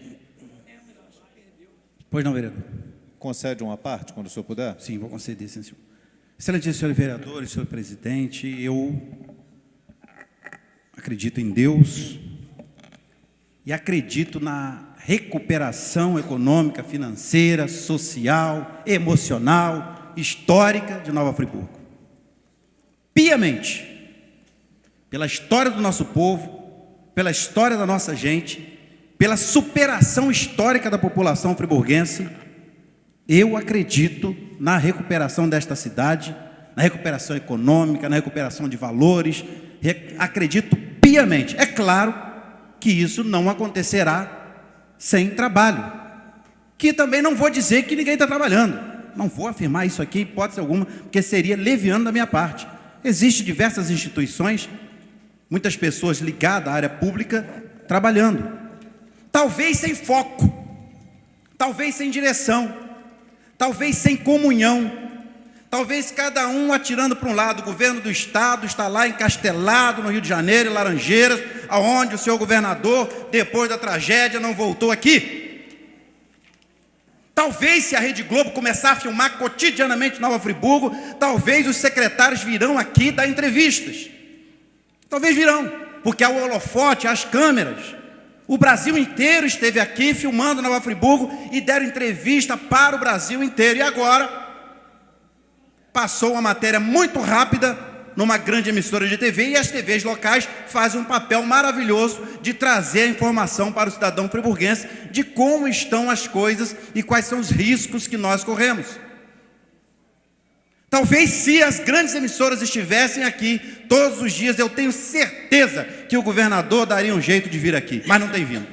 Pois não, vereador. Concede uma parte, quando o senhor puder? Sim, vou conceder, sim, senhor. Excelentíssimo senhor vereador, senhor presidente, eu acredito em Deus e acredito na recuperação econômica, financeira, social, emocional, histórica de Nova Friburgo. Piamente, pela história do nosso povo, pela história da nossa gente, pela superação histórica da população friburguense, eu acredito na recuperação desta cidade, na recuperação econômica, na recuperação de valores, acredito piamente. É claro que isso não acontecerá sem trabalho, que também não vou dizer que ninguém está trabalhando, não vou afirmar isso aqui, hipótese alguma, porque seria leviano da minha parte. Existem diversas instituições, muitas pessoas ligadas à área pública, trabalhando, talvez sem foco, talvez sem direção, talvez sem comunhão, talvez cada um atirando para um lado. O governo do Estado está lá encastelado no Rio de Janeiro, em Laranjeiras, aonde o senhor governador, depois da tragédia, não voltou aqui. Talvez, se a Rede Globo começar a filmar cotidianamente Nova Friburgo, talvez os secretários virão aqui dar entrevistas. Talvez virão, porque há o holofote, as câmeras. O Brasil inteiro esteve aqui filmando Nova Friburgo e deram entrevista para o Brasil inteiro. E agora passou uma matéria muito rápida numa grande emissora de TV, e as TVs locais fazem um papel maravilhoso de trazer a informação para o cidadão friburguense de como estão as coisas e quais são os riscos que nós corremos. Talvez, se as grandes emissoras estivessem aqui todos os dias, eu tenho certeza que o governador daria um jeito de vir aqui, mas não tem vindo.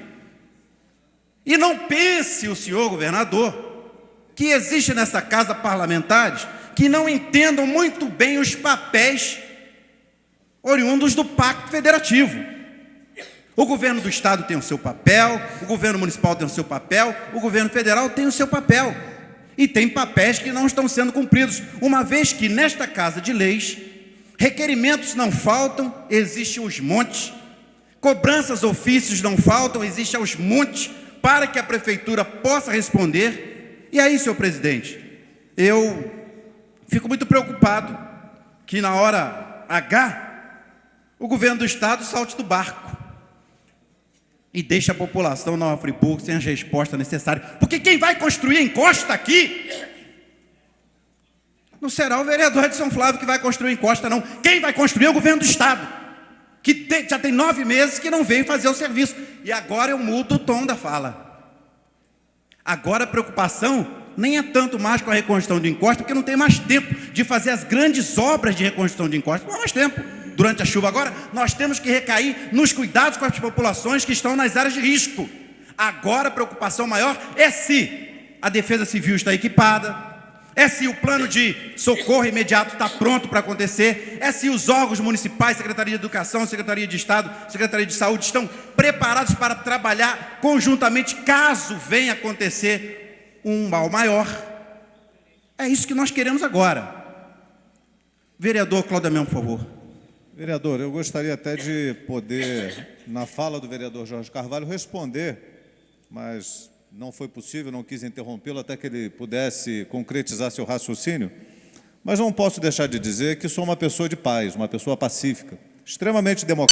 E não pense o senhor governador que existe nessa casa parlamentares que não entendam muito bem os papéis oriundos do Pacto Federativo. O governo do Estado tem o seu papel, o governo municipal tem o seu papel, o governo federal tem o seu papel. E tem papéis que não estão sendo cumpridos, uma vez que nesta Casa de Leis, requerimentos não faltam, existem os montes, cobranças, ofícios não faltam, existem aos montes, para que a prefeitura possa responder. E aí, senhor presidente, eu fico muito preocupado que na hora H, o governo do Estado salte do barco e deixe a população de Nova Friburgo sem as respostas necessárias. Porque quem vai construir a encosta aqui não será o vereador de São Flávio que vai construir a encosta, não. Quem vai construir é o governo do Estado, que já tem 9 meses que não veio fazer o serviço. E agora eu mudo o tom da fala. Agora a preocupação nem é tanto mais com a reconstrução de encosta, porque não tem mais tempo de fazer as grandes obras de reconstrução de encosta. Não há mais tempo. Durante a chuva agora, nós temos que recair nos cuidados com as populações que estão nas áreas de risco. Agora a preocupação maior é se a Defesa Civil está equipada, é se o plano de socorro imediato está pronto para acontecer, é se os órgãos municipais, Secretaria de Educação, Secretaria de Estado, Secretaria de Saúde estão preparados para trabalhar conjuntamente caso venha acontecer um mal maior. É isso que nós queremos agora. Vereador Claudamião, por favor. Vereador, eu gostaria até de poder, na fala do vereador Jorge Carvalho, responder, mas não foi possível, não quis interrompê-lo até que ele pudesse concretizar seu raciocínio. Mas não posso deixar de dizer que sou uma pessoa de paz, uma pessoa pacífica, extremamente democrática.